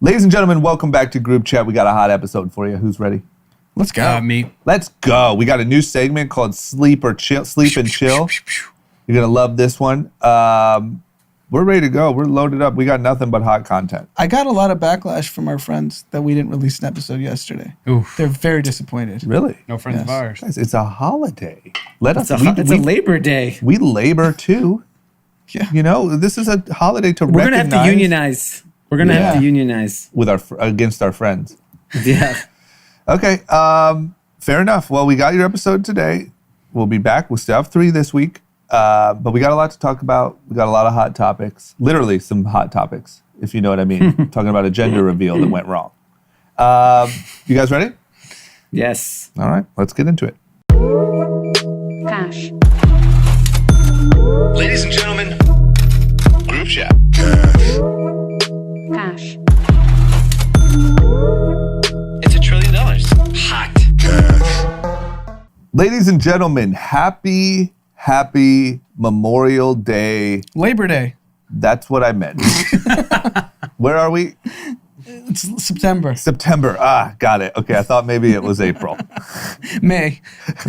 Ladies and gentlemen, welcome back to Group Chat. We got a hot episode for you. Who's ready? Let's go. Me. Let's go. We got a new segment called Sleep and Chill. You're going to love this one. We're ready to go. We're loaded up. We got nothing but hot content. I got a lot of backlash from our friends that we didn't release an episode yesterday. Oof. They're very disappointed. Really? No friends of ours. Guys, it's a holiday. It's a Labor Day. We labor too. Yeah. You know, this is a holiday to We're gonna recognize. have to unionize. We're gonna have to unionize with against our friends. Yeah. Okay. Fair enough. Well, we got your episode today. We'll be back. We'll still have 3 this week. But we got a lot to talk about. We got a lot of hot topics. Literally some hot topics, if you know what I mean. Talking about a gender reveal that went wrong. You guys ready? Yes. All right. Let's get into it. Cash. Ladies and gentlemen, Group Chat. Cash. It's $1 trillion. Hot. Ladies and gentlemen, happy Memorial Day. Labor Day. That's what I meant. Where are we? It's September. September. Got it. Okay, I thought maybe it was April. May.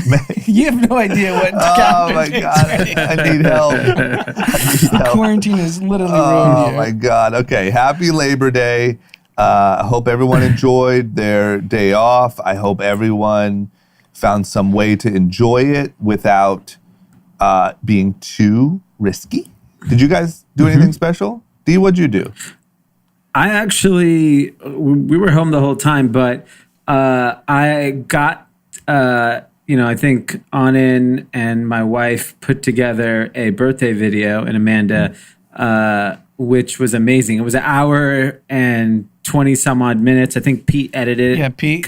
May. You have no idea what Oh my God. I need help. Quarantine is literally ruined Oh here. my God. Okay, happy Labor Day. I hope everyone enjoyed their day off. I hope everyone found some way to enjoy it without being too risky. Did you guys do anything special? Dee, what'd you do? I actually, we were home the whole time, but I got, I think Anand and my wife put together a birthday video, and Amanda, which was amazing. It was 1 hour and 20 some odd minutes. I think Pete edited it. Yeah, Pete.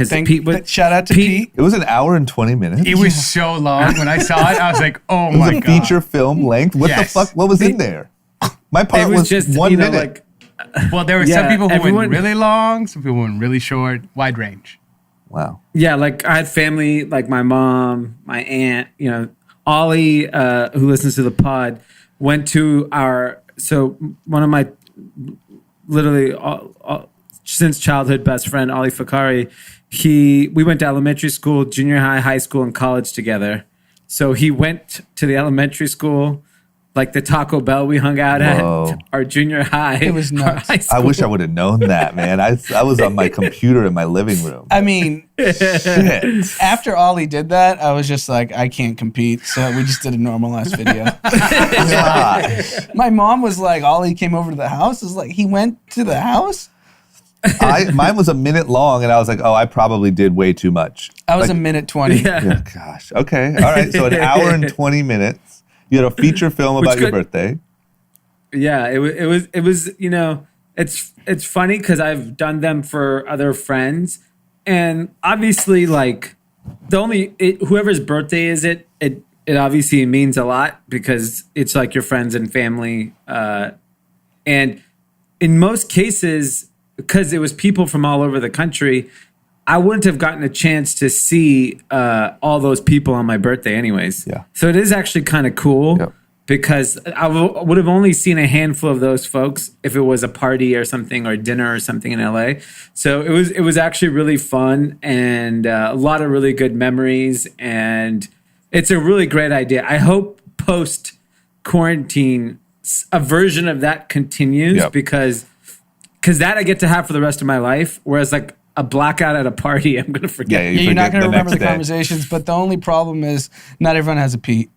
Shout out to Pete. It was 1 hour and 20 minutes. It was so long. When I saw it, I was like, oh It was my a God. feature film length. What the fuck? What was in there? My part It was was just 1 minute. like, Well, there were some Yeah, people who everyone- went really long, some people went really short, wide range. Wow. yeah, like I had family, like my mom, my aunt, Ollie, who listens to the pod, went to one of my literally since childhood best friend, Ollie Fakari, we went to elementary school, junior high, high school, and college together. So he went to the elementary school, like the Taco Bell we hung out Whoa. at, our junior high. It was nuts. high I school. wish I would have known that, man. I was on my computer in my living room. I mean, Shit. after Ollie did that, I was just like, I can't compete. So we just did a normal ass video. Gosh. My mom was like, Ollie came over to the house. I was like, he went to the house? Mine was 1 minute long, and I was like, oh, I probably did way too much. I was Like, 1:20. Yeah. Yeah, gosh. Okay. All right. So 1 hour and 20 minutes. You had a feature film about your birthday. Yeah, it was it's funny because I've done them for other friends, and obviously like whoever's birthday is it obviously means a lot because it's like your friends and family, and in most cases because it was people from all over the country, I wouldn't have gotten a chance to see all those people on my birthday anyways. Yeah. So it is actually kind of cool. Yep. Because I would have only seen a handful of those folks if it was a party or something or dinner or something in LA. So it was actually really fun and a lot of really good memories. And it's a really great idea. I hope post quarantine a version of that continues Yep. because that I get to have for the rest of my life. Whereas like a blackout at a party, I'm going to forget. Yeah, Yeah, you're not forget going to remember next the day. conversations, but the only problem is not everyone has a Pete.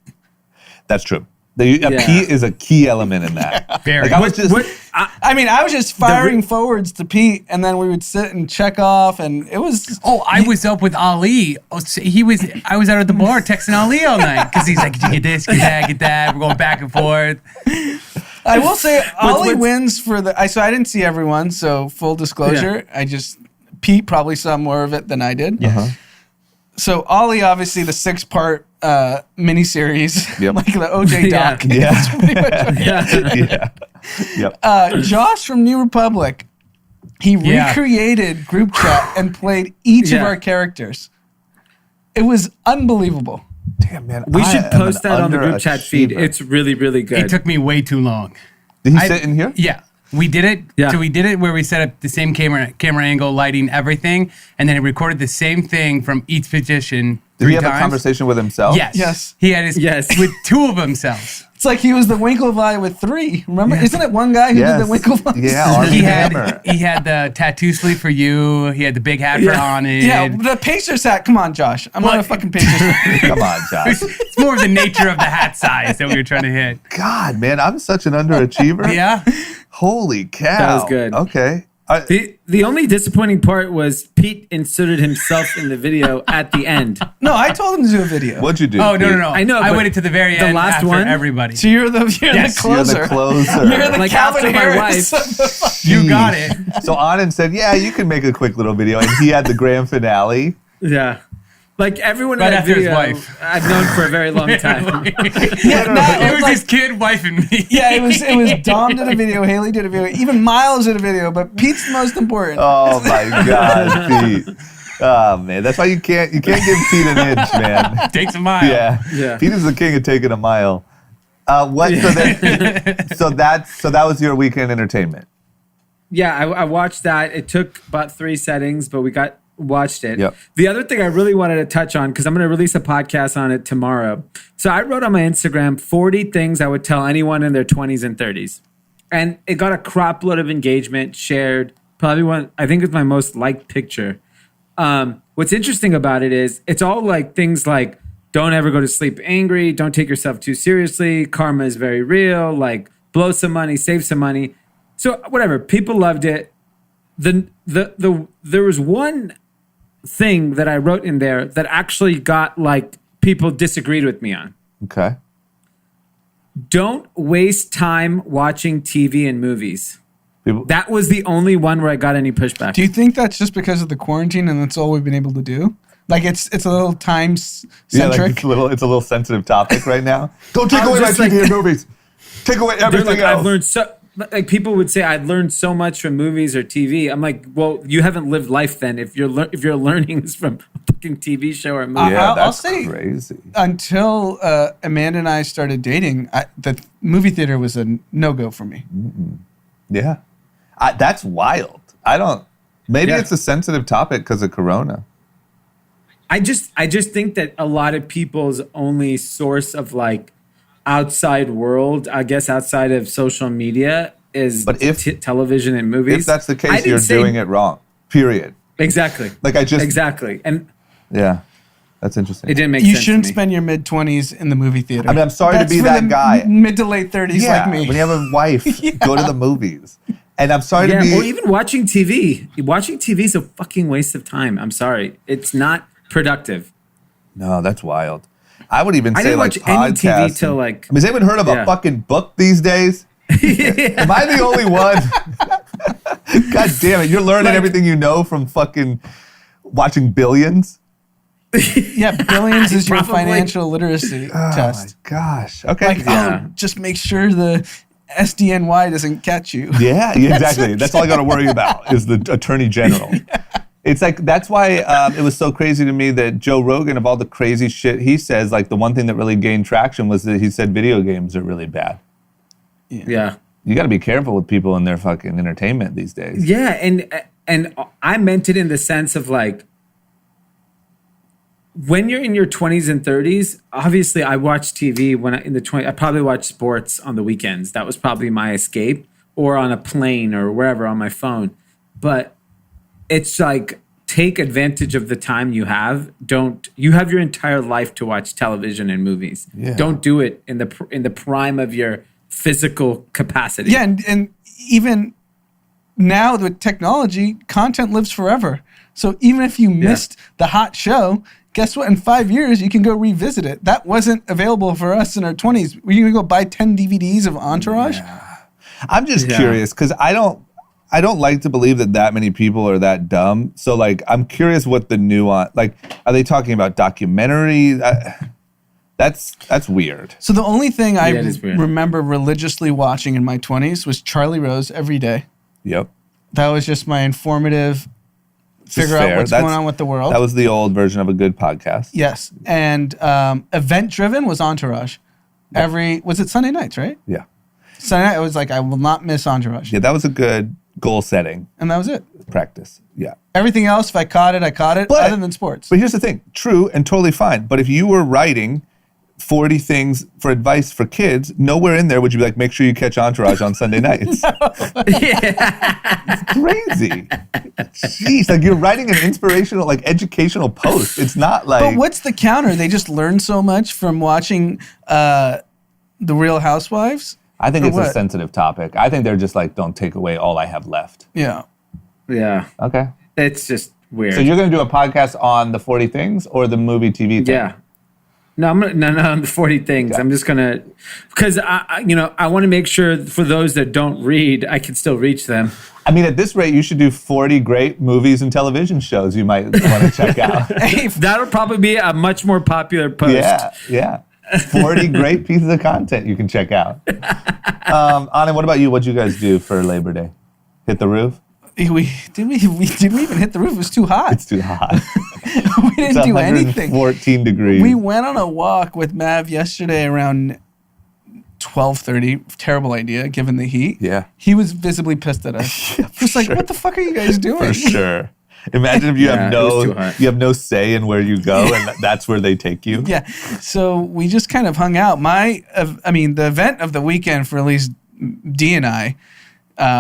That's true. A Pete is a key element in that. Very. Like I was just, I mean, I was just firing forwards to Pete, and then we would sit and check off, and it was... Oh, I was up with Ali. I was out at the bar texting Ali all night because he's like, "Did you get this? Get that? Get that?" We're going back and forth. I will say, Ollie what's- wins for the... So I didn't see everyone, so full disclosure, Pete probably saw more of it than I did. Uh-huh. So Ollie, obviously, the 6-part miniseries, Yep. like the OJ doc. Yeah. That's pretty much what Yep. Josh from New Republic, he recreated Group Chat and played each of Yeah. our characters. It was unbelievable. Damn, man. We should I am post an that on the group chat feed. underachiever. It's really, really good. It took me way too long. Did he sit in here? Yeah. We did it. Yeah. So we did it where we set up the same camera angle, lighting, everything, and then he recorded the same thing from each position. Did he 3 have times. a conversation with himself? Yes. Yes. He had his with 2 of themselves. It's like he was the Winklevi with 3. Remember? Isn't it one guy who Yes. did the Winklevi? Yeah, Army He Hammer. had the tattoo sleeve for you. He had the big hat for on it. Yeah, the Pacers hat. Come on, Josh. I'm not a fucking Pacers fan. Come on, Josh. It's more of the nature of the hat size that we were trying to hit. God, man, I'm such an underachiever. Yeah. Holy cow. That was good. Okay. The only disappointing part was Pete inserted himself in the video at the end. No, I told him to do a video. What'd you do? Oh, no. Pete? I know, I but waited to the very the end last after one? everybody. So you're the Yes, closer. You're the closer. You're the Like Calvin after my Harris. wife. You got it. So Anand said, yeah, you can make a quick little video. And he had the grand finale. Yeah. Like everyone Right in that after his video, wife. I've known for a very long time. Yeah, no, It was his kid, wife, and me. Yeah, it was Dom did a video, Haley did a video, even Miles did a video, but Pete's the most important. Oh, my God, Pete. Oh, man. That's why you can't give Pete an inch, man. Takes a mile. Yeah. Pete is the king of taking a mile. So that was your weekend entertainment. Yeah, I watched that. It took about 3 settings, but we watched it. Yep. The other thing I really wanted to touch on, because I'm going to release a podcast on it tomorrow. So I wrote on my Instagram 40 things I would tell anyone in their 20s and 30s. And it got a crop load of engagement, shared. Probably I think it's my most liked picture. What's interesting about it is it's all like things like don't ever go to sleep angry, don't take yourself too seriously, karma is very real, like blow some money, save some money. So whatever, people loved it. There was one thing that I wrote in there that actually got like people disagreed with me on. Okay. Don't waste time watching TV and movies. People, That was the only one where I got any pushback. Do you think that's just because of the quarantine and that's all we've been able to do? Like it's a little time centric. like it's a little sensitive topic right now. Don't take I away was my just TV like- and movies. Take away They're everything like, else. I've learned so. Like people would say, I've learned so much from movies or TV. I'm like, well, you haven't lived life then. If you're learning this from a fucking TV show or a movie. Yeah, I'll that's say- crazy. Until Amanda and I started dating, the movie theater was a no-go for me. Yeah. That's wild. Maybe Yeah. it's a sensitive topic because of Corona. I just think that a lot of people's only source of like outside world, I guess outside of social media, is But if- television and movies. If that's the I case, didn't you're say- doing it wrong. Period. Exactly. Like exactly, and Yeah. That's interesting. it didn't make You sense. shouldn't to me. spend your mid-20s in the movie theater. I mean, I'm sorry to That's be for that the guy. Mid to late 30s Yeah, like me. when you have a wife, go to the movies. And I'm sorry to be. or even watching TV. Watching TV is a fucking waste of time. I'm sorry, it's not productive. No, that's wild. I would even I say didn't like watch any TV podcasts. till like. I mean, has anyone heard of a Yeah. fucking book these days? Am I the only one? God damn it! You're learning Like- everything you know from fucking watching Billions. Yeah, Billions is your Probably. financial literacy test. My gosh. Okay. Like, Yeah. just make sure the SDNY doesn't catch you. Yeah, exactly. That's all I got to worry about is the attorney general. It's like, that's why it was so crazy to me that Joe Rogan, of all the crazy shit he says, like the one thing that really gained traction was that he said video games are really bad. Yeah. You got to be careful with people and their fucking entertainment these days. Yeah, and I meant it in the sense of like when you're in your 20s and 30s, obviously I watched TV when I probably watched sports on the weekends. That was probably my escape, or on a plane or wherever on my phone. But it's like, take advantage of the time you have. You have your entire life to watch television and movies. Yeah. Don't do it in the prime of your physical capacity. Yeah, and even now with technology, content lives forever. So even if you missed the hot show, guess what? In 5 years, you can go revisit it. That wasn't available for us in our 20s. Were you going to go buy 10 DVDs of Entourage? I'm just curious because I don't like to believe that many people are that dumb. So like, I'm curious what the nuance, like, are they talking about documentary? That's weird. So the only thing I it is weird. remember religiously watching in my 20s was Charlie Rose every day. Yep. That was just my informative, figure fair. out what's That's- going on with the world. That was the old version of a good podcast. Yes. And event driven was Entourage. Was it Sunday nights, right? Yeah. Sunday night, I was like, I will not miss Entourage. Yeah, that was a good goal setting And that was it. practice. Yeah. Everything else, if I caught it, I caught it, But- other than sports. But here's the thing, true and totally fine. But if you were writing 40 things for advice for kids, nowhere in there would you be like, make sure you catch Entourage on Sunday nights. It's crazy. Jeez, like you're writing an inspirational, like educational post. It's not like. But what's the counter? They just learn so much from watching The Real Housewives. I think Or it's a what? sensitive topic. I think they're just like, don't take away all I have left. Yeah. Yeah. Okay. It's just weird. So you're going to do a podcast on the 40 things or the movie TV thing? Yeah. No, no, the 40 things. I'm just gonna, because I want to make sure for those that don't read, I can still reach them. I mean, at this rate, you should do 40 great movies and television shows you might want to check out. That'll probably be a much more popular post. Yeah. 40 great pieces of content you can check out. Anna, what about you? What'd you guys do for Labor Day? Hit the roof? Did we even hit the roof? It was too hot. It's too hot. We didn't do anything. 14 degrees. We went on a walk with Mav yesterday around 12:30. Terrible idea, given the heat. Yeah. He was visibly pissed at us. He was like, "What the fuck are you guys doing?" For sure. Imagine if you Yeah, have it was too hot. you have no say in where you go, and that's where they take you. Yeah. So we just kind of hung out. The event of the weekend for at least D and I,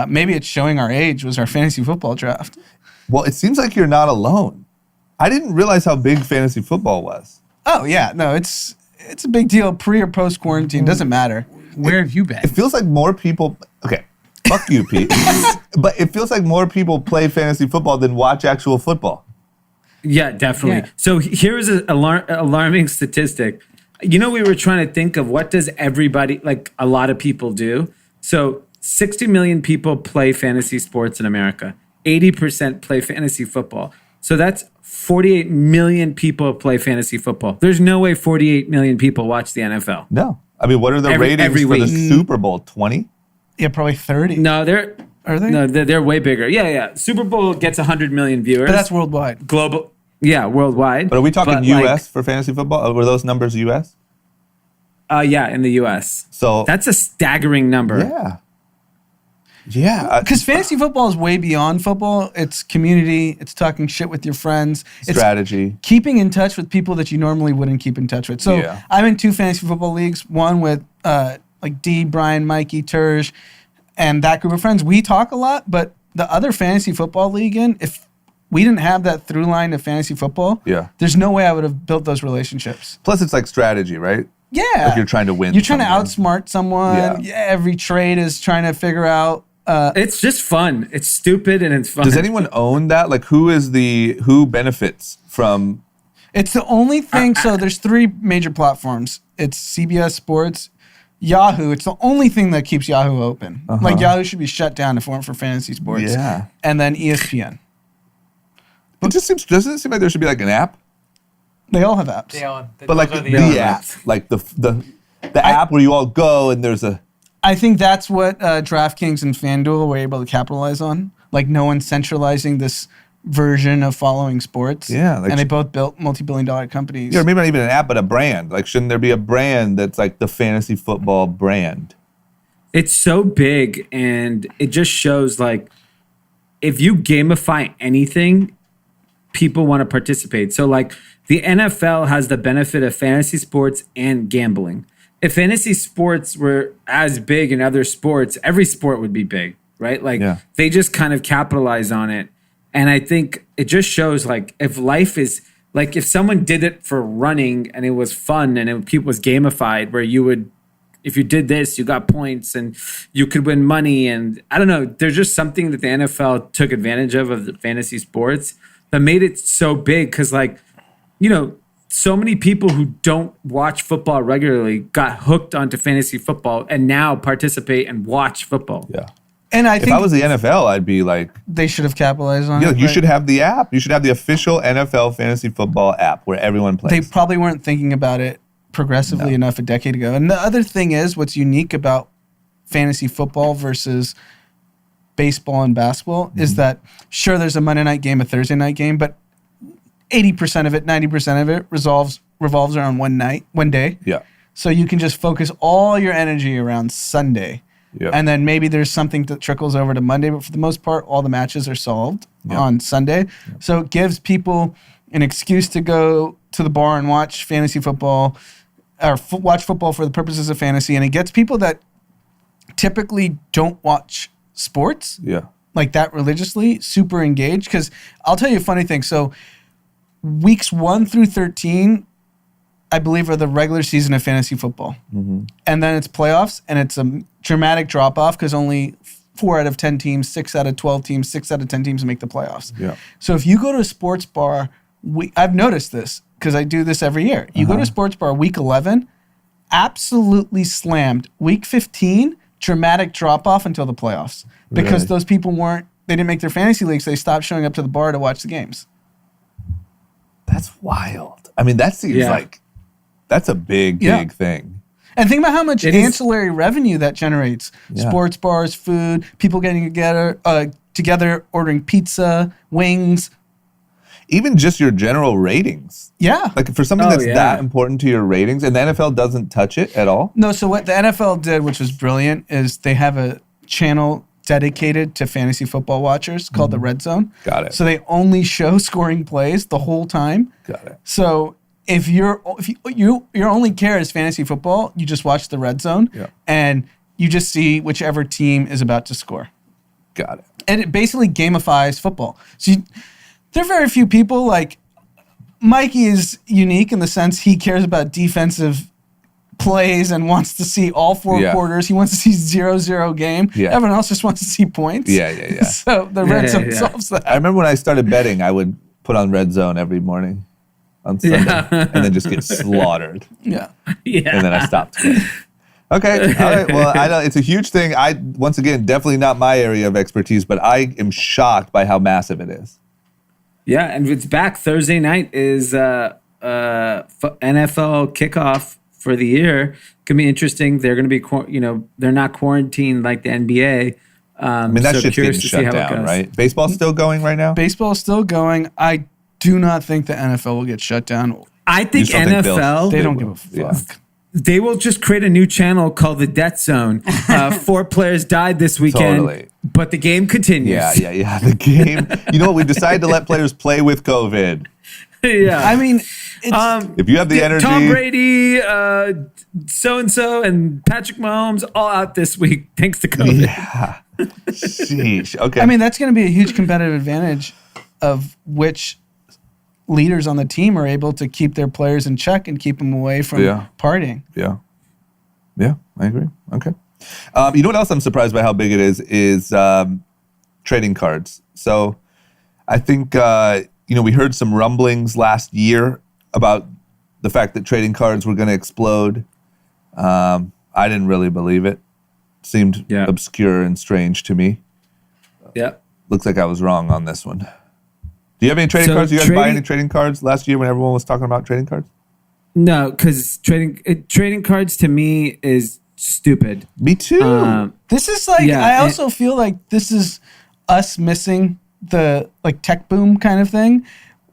maybe it's showing our age, was our fantasy football draft. Well, it seems like you're not alone. I didn't realize how big fantasy football was. Oh yeah, no, it's a big deal. Pre or post quarantine, doesn't matter. Where have you been? It feels like more people. Okay, fuck you, Pete. But it feels like more people play fantasy football than watch actual football. Yeah, definitely. Yeah. So here's an alarming statistic. We were trying to think of what does everybody, like a lot of people do. So 60 million people play fantasy sports in America. 80% play fantasy football. So that's 48 million people play fantasy football. There's no way 48 million people watch the NFL. No, I mean, what are the ratings every for the week. Super Bowl? 20? Yeah, probably 30. No, they're Are they? No, they're way bigger. Yeah. Super Bowl gets 100 million viewers. But that's worldwide. global. Yeah, worldwide. But are we talking But, U.S. for fantasy football? Were those numbers U.S.? Yeah, in the U.S. So That's a staggering number. yeah. Because fantasy football is way beyond football. It's community. It's talking shit with your friends. It's Strategy. keeping in touch with people that you normally wouldn't keep in touch with. So Yeah. I'm in 2 fantasy football leagues. One with like D, Brian, Mikey, Terj, and that group of friends. We talk a lot, but the other fantasy football league if we didn't have that through line of fantasy football, Yeah. there's no way I would have built those relationships. Plus, it's like strategy, right? Yeah. Like you're trying to win. You're trying to something. outsmart someone. Yeah. Every trade is trying to figure out. It's just fun. It's stupid and it's fun. Does anyone own that? Like, who benefits from? It's the only thing. So there's 3 major platforms. It's CBS Sports, Yahoo. It's the only thing that keeps Yahoo open. Like Yahoo should be shut down if it weren't for fantasy sports. Yeah. And then ESPN. Doesn't it seem like there should be like an app? They all have apps. But like the app, like the app where you all go and there's a. I think that's what DraftKings and FanDuel were able to capitalize on. Like no one centralizing this version of following sports. Yeah, like- and they both built multi-billion-dollar companies. Yeah, or maybe not even an app, but a brand. Like, shouldn't there be a brand that's like the fantasy football brand? It's so big and it just shows like if you gamify anything, people want to participate. So like the NFL has the benefit of fantasy sports and gambling. If fantasy sports were as big in other sports, every sport would be big, right? Like Yeah. they just kind of capitalize on it. And I think it just shows like if life is like if someone did it for running and it was fun and it was gamified where you would if you did this, you got points and you could win money. And I don't know, there's just something that the NFL took advantage of the fantasy sports that made it so big. Cause like, so many people who don't watch football regularly got hooked onto fantasy football and now participate and watch football. Yeah. And I If think I was the NFL, I'd be like, they should have capitalized on you it. you but should have the app. You should have the official NFL fantasy football app where everyone plays. They probably weren't thinking about it progressively enough a decade ago. And the other thing is, what's unique about fantasy football versus baseball and basketball is that sure, there's a Monday night game, a Thursday night game, but 80% of it, 90% of it revolves around one day. Yeah. So you can just focus all your energy around Sunday. Yep. And then maybe there's something that trickles over to Monday, but for the most part, all the matches are solved on Sunday. So it gives people an excuse to go to the bar and watch fantasy football or watch football for the purposes of fantasy. And it gets people that typically don't watch sports like that religiously super engaged. Because I'll tell you a funny thing. So weeks 1 through 13, I believe, are the regular season of fantasy football. And then it's playoffs, and it's a dramatic drop-off because only 4 out of 10 teams, 6 out of 12 teams, 6 out of 10 teams make the playoffs. So if you go to a sports bar, I've noticed this because I do this every year. You go to a sports bar week 11, absolutely slammed. Week 15, dramatic drop-off until the playoffs because those people they didn't make their fantasy leagues. They stopped showing up to the bar to watch the games. That's wild. I mean, that seems like that's a big thing. And think about how much ancillary revenue that generates. Sports bars, food, people getting together, ordering pizza, wings. Even just your general ratings. Yeah. Like for something that's that important to your ratings, and the NFL doesn't touch it at all? No, so what the NFL did, which was brilliant, is they have a channel dedicated to fantasy football watchers called the Red Zone. Got it. So they only show scoring plays the whole time. Got it. So if your only care is fantasy football, you just watch the Red Zone and you just see whichever team is about to score. Got it. And it basically gamifies football. So there are very few people like Mikey is unique in the sense he cares about defensive plays and wants to see all 4 quarters. He wants to see 0-0 game. Everyone else just wants to see points. So the Red Zone solves that. I remember when I started betting, I would put on Red Zone every morning on Sunday and then just get slaughtered. And then I stopped. Okay. All right. Well, I know it's a huge thing. Once again, definitely not my area of expertise, but I am shocked by how massive it is. Yeah, and it's back. Thursday night is NFL kickoff for the year. Could be interesting. They're going to be, they're not quarantined like the NBA. I mean, that shit's getting shut down, right? Baseball's still going right now? Baseball's still going. I do not think the NFL will get shut down. I think NFL, they don't give a fuck. They will just create a new channel called the Death Zone. 4 players died this weekend, but the game continues. Yeah. The game. You know what? We've decided to let players play with COVID. I mean, if you have the energy. Tom Brady, so-and-so, and Patrick Mahomes all out this week thanks to COVID. Yeah. Sheesh. Okay. I mean, that's going to be a huge competitive advantage of which leaders on the team are able to keep their players in check and keep them away from partying. Yeah, I agree. Okay. You know what else I'm surprised by how big it is trading cards. So I think, we heard some rumblings last year about the fact that trading cards were going to explode. I didn't really believe it. Seemed obscure and strange to me. Yeah. Looks like I was wrong on this one. Do you have any trading cards? Do you guys buy any trading cards last year when everyone was talking about trading cards? No, because trading cards to me is stupid. Me too. This is like, I also feel like this is us missing the tech boom kind of thing.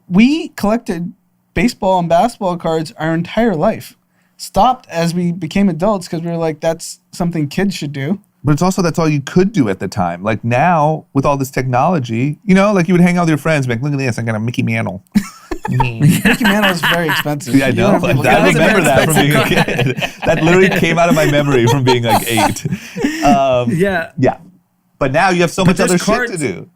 We collected baseball and basketball cards our entire life. Stopped as we became adults because we were like, that's something kids should do. But it's also, that's all you could do at the time. Like now, with all this technology, you would hang out with your friends and be like, look at this, I got a Mickey Mantle. Mickey Mantle is very expensive. Yeah, I know. I remember that from being a kid. That literally came out of my memory from being like 8. Yeah. But now you have so much other shit to do.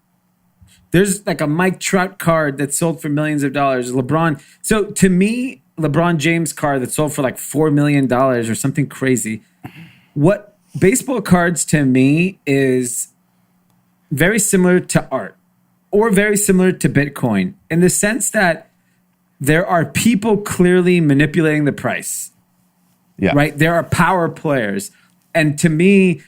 There's like a Mike Trout card that sold for millions of dollars. LeBron. So to me, LeBron James card that sold for like $4 million or something crazy. What baseball cards to me is very similar to art or very similar to Bitcoin in the sense that there are people clearly manipulating the price. Yeah. Right? There are power players. And to me,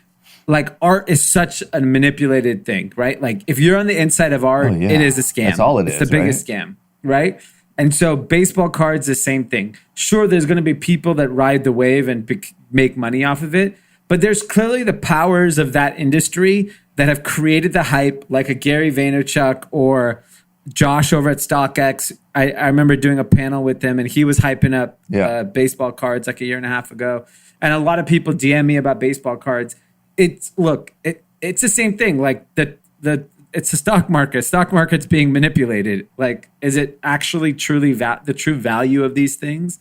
like art is such a manipulated thing, right? Like if you're on the inside of art, it is a scam. That's all it's the biggest scam, right? And so baseball cards, the same thing. Sure, there's going to be people that ride the wave and make money off of it. But there's clearly the powers of that industry that have created the hype, like a Gary Vaynerchuk or Josh over at StockX. I remember doing a panel with him, and he was hyping up baseball cards like a year and a half ago. And a lot of people DM me about baseball cards. it's the same thing. Like it's the stock market. Stock market's being manipulated. Like, is it actually truly the true value of these things?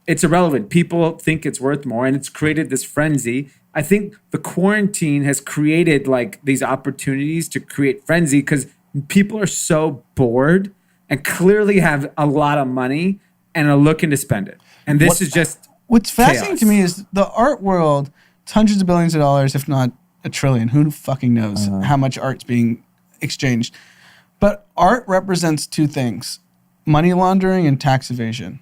It's irrelevant. People think it's worth more, and it's created this frenzy. I think the quarantine has created like these opportunities to create frenzy because people are so bored and clearly have a lot of money and are looking to spend it. And this is just what's fascinating chaos. to me is the art world. It's hundreds of billions of dollars, if not a trillion. Who fucking knows how much art's being exchanged? But art represents two things: money laundering and tax evasion.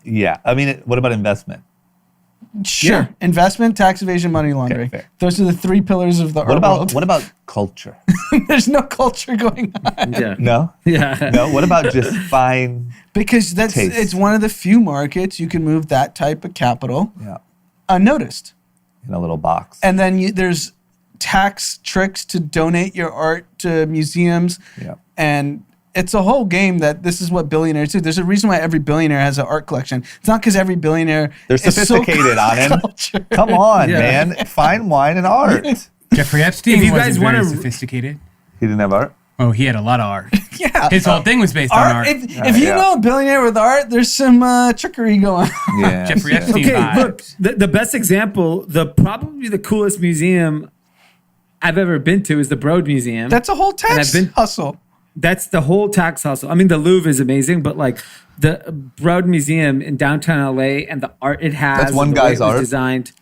Yeah. I mean, what about investment? Sure. Yeah. Investment, tax evasion, money laundering. fair. Those are the three pillars of the art world. What about culture? There's no culture going on. Yeah. No? Yeah. No? What about just fine Because taste? it's one of the few markets you can move that type of capital Yeah. unnoticed. In a little box. And then there's tax tricks to donate your art to museums. Yeah. And it's a whole game that this is what billionaires do. There's a reason why every billionaire has an art collection. It's not because every billionaire They're is so sophisticated on it. cultured. Come on, Yeah. man. Fine wine and art. Jeffrey Epstein If you wasn't guys very wanna- sophisticated. He didn't have art? Oh, he had a lot of art. Yeah. His whole thing was based on art. If you Yeah. know a billionaire with art, there's some trickery going on. Yeah. Jeffrey Epstein Okay, vibes. look, the best example, probably the coolest museum I've ever been to is the Broad Museum. That's a whole tax I've been- hustle. That's the whole tax hustle. I mean, the Louvre is amazing, but like the Broad Museum in downtown LA and the art it has, That's one and the way guy's it was art? designed.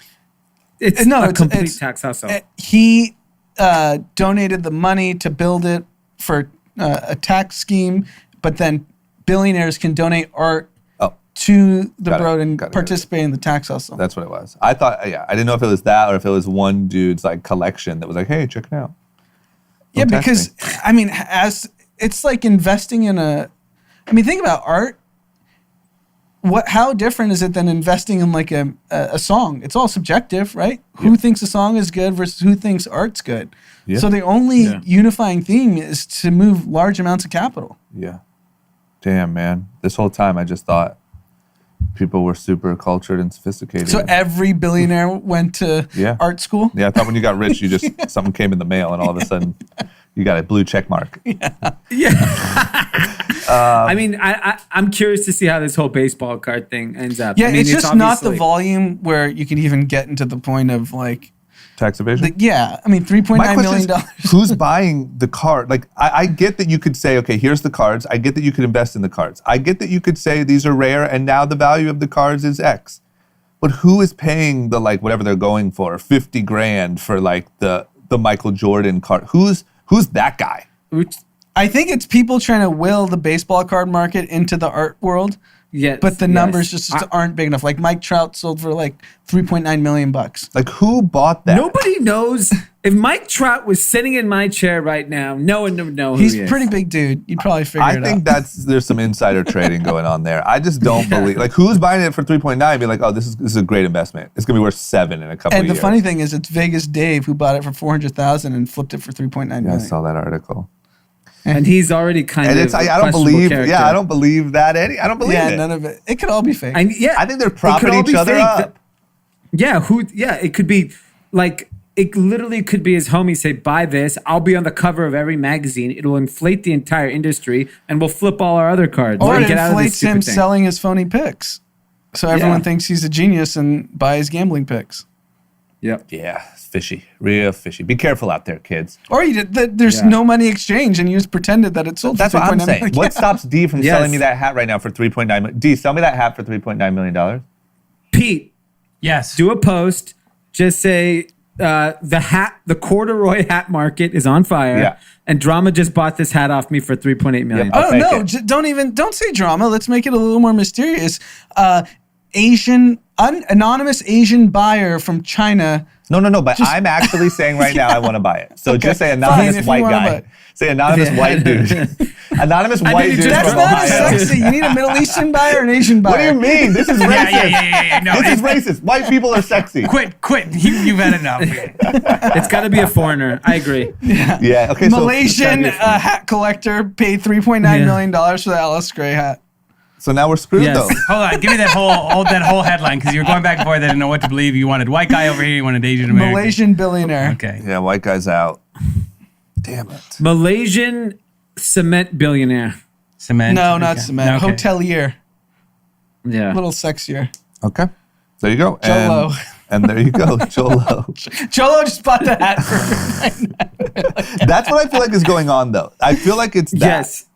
It's No, a it's- complete it's- tax hustle. He donated the money to build it for a tax scheme, but then billionaires can donate art Oh, to the Got it, Broad and got it. participate in the tax hustle. that's what it was. I thought, I didn't know if it was that or if it was one dude's like collection that was like, hey, check it out. Yeah, Don't tax because me. I mean, as it's like investing in think about art. How different is it than investing in like a song? It's all subjective, right? Who thinks a song is good versus who thinks art's good. Yeah. So the only unifying theme is to move large amounts of capital. Yeah. Damn, man. This whole time I just thought people were super cultured and sophisticated. So every billionaire went to Yeah. art school. Yeah, I thought when you got rich, you just something came in the mail, and all of a sudden, you got a blue check mark. I mean, I'm curious to see how this whole baseball card thing ends up. Yeah, I mean, it's just not the obviously- volume where you can even get into the point of like, Tax evasion. I mean, $3.9 My question million. is, who's buying the card? Like, I get that you could say, okay, here's the cards. I get that you could invest in the cards. I get that you could say these are rare, and now the value of the cards is X. But who is paying the like whatever they're going for, 50 grand for like the Michael Jordan card? Who's that guy? Which- I think it's people trying to will the baseball card market into the art world, Yes, but the yes. numbers just aren't big enough. Like Mike Trout sold for like $3.9 million. Like, who bought that? Nobody knows. If Mike Trout was sitting in my chair right now, no one would know who He's he a is. pretty big dude. You'd probably figure I it think out. there's some insider trading going on there. I just don't believe, like, who's buying it for 3.9? Be like, oh, this is a great investment. It's gonna be worth 7 in a couple of And the years. funny thing is, it's Vegas Dave who bought it for $400,000 and flipped it for $3.9 Yeah, I million. saw that article. And he's already kind And of it's I a don't questionable believe. character. Yeah, I don't believe that. I don't believe Yeah, it. none of it. It could all be fake. I I think they're it could propping all each be other fake. up. It could be like it literally could be his homie say, buy this, I'll be on the cover of every magazine, it'll inflate the entire industry, and we'll flip all our other cards. or and it get out of this inflates him stupid thing. selling his phony picks. So everyone Yeah. thinks he's a genius and buys gambling picks. Yep. Yeah, it's fishy, real fishy. Be careful out there, kids. Or there's Yeah. no money exchange and you just pretended that it sold That's for what I'm 3.9 saying. million. What stops D from Yes. selling me that hat right now for 3.9 million? D, sell me that hat for $3.9 million. Pete, Yes. do a post, just say the corduroy hat market is on fire. Yeah. And Drama just bought this hat off me for $3.8 million. Yep. I'll Oh take no! it. Don't say drama. Let's make it a little more mysterious. Anonymous Asian buyer from China. No. But I'm actually saying right now I want to buy it. So just say anonymous fine, if you white wanna buy guy. it. Say anonymous white dude. Anonymous white you dude just- That's from not Ohio. as sexy. You need a Middle Eastern buyer or an Asian buyer. What do you mean? This is racist. Yeah. No, This is racist. White people are sexy. quit. You've had enough. It's got to be a foreigner. I agree. Yeah. Okay. Malaysian it's gotta be a hat collector paid $3.9 million for the Alice Gray hat. So now we're screwed Yes. though. Hold on, give me that whole headline because you were going back and forth. I didn't know what to believe. You wanted white guy over here. You wanted Asian American. Malaysian billionaire. Okay. Yeah, white guy's out. Damn it. Malaysian cement billionaire. Cement. No, not Okay. cement. Okay. Hotelier. Yeah. A little sexier. Okay. There you go. Cholo. And there you go, Cholo. Cholo just bought the hat for That's what I feel like is going on, though. I feel like it's that. Yes.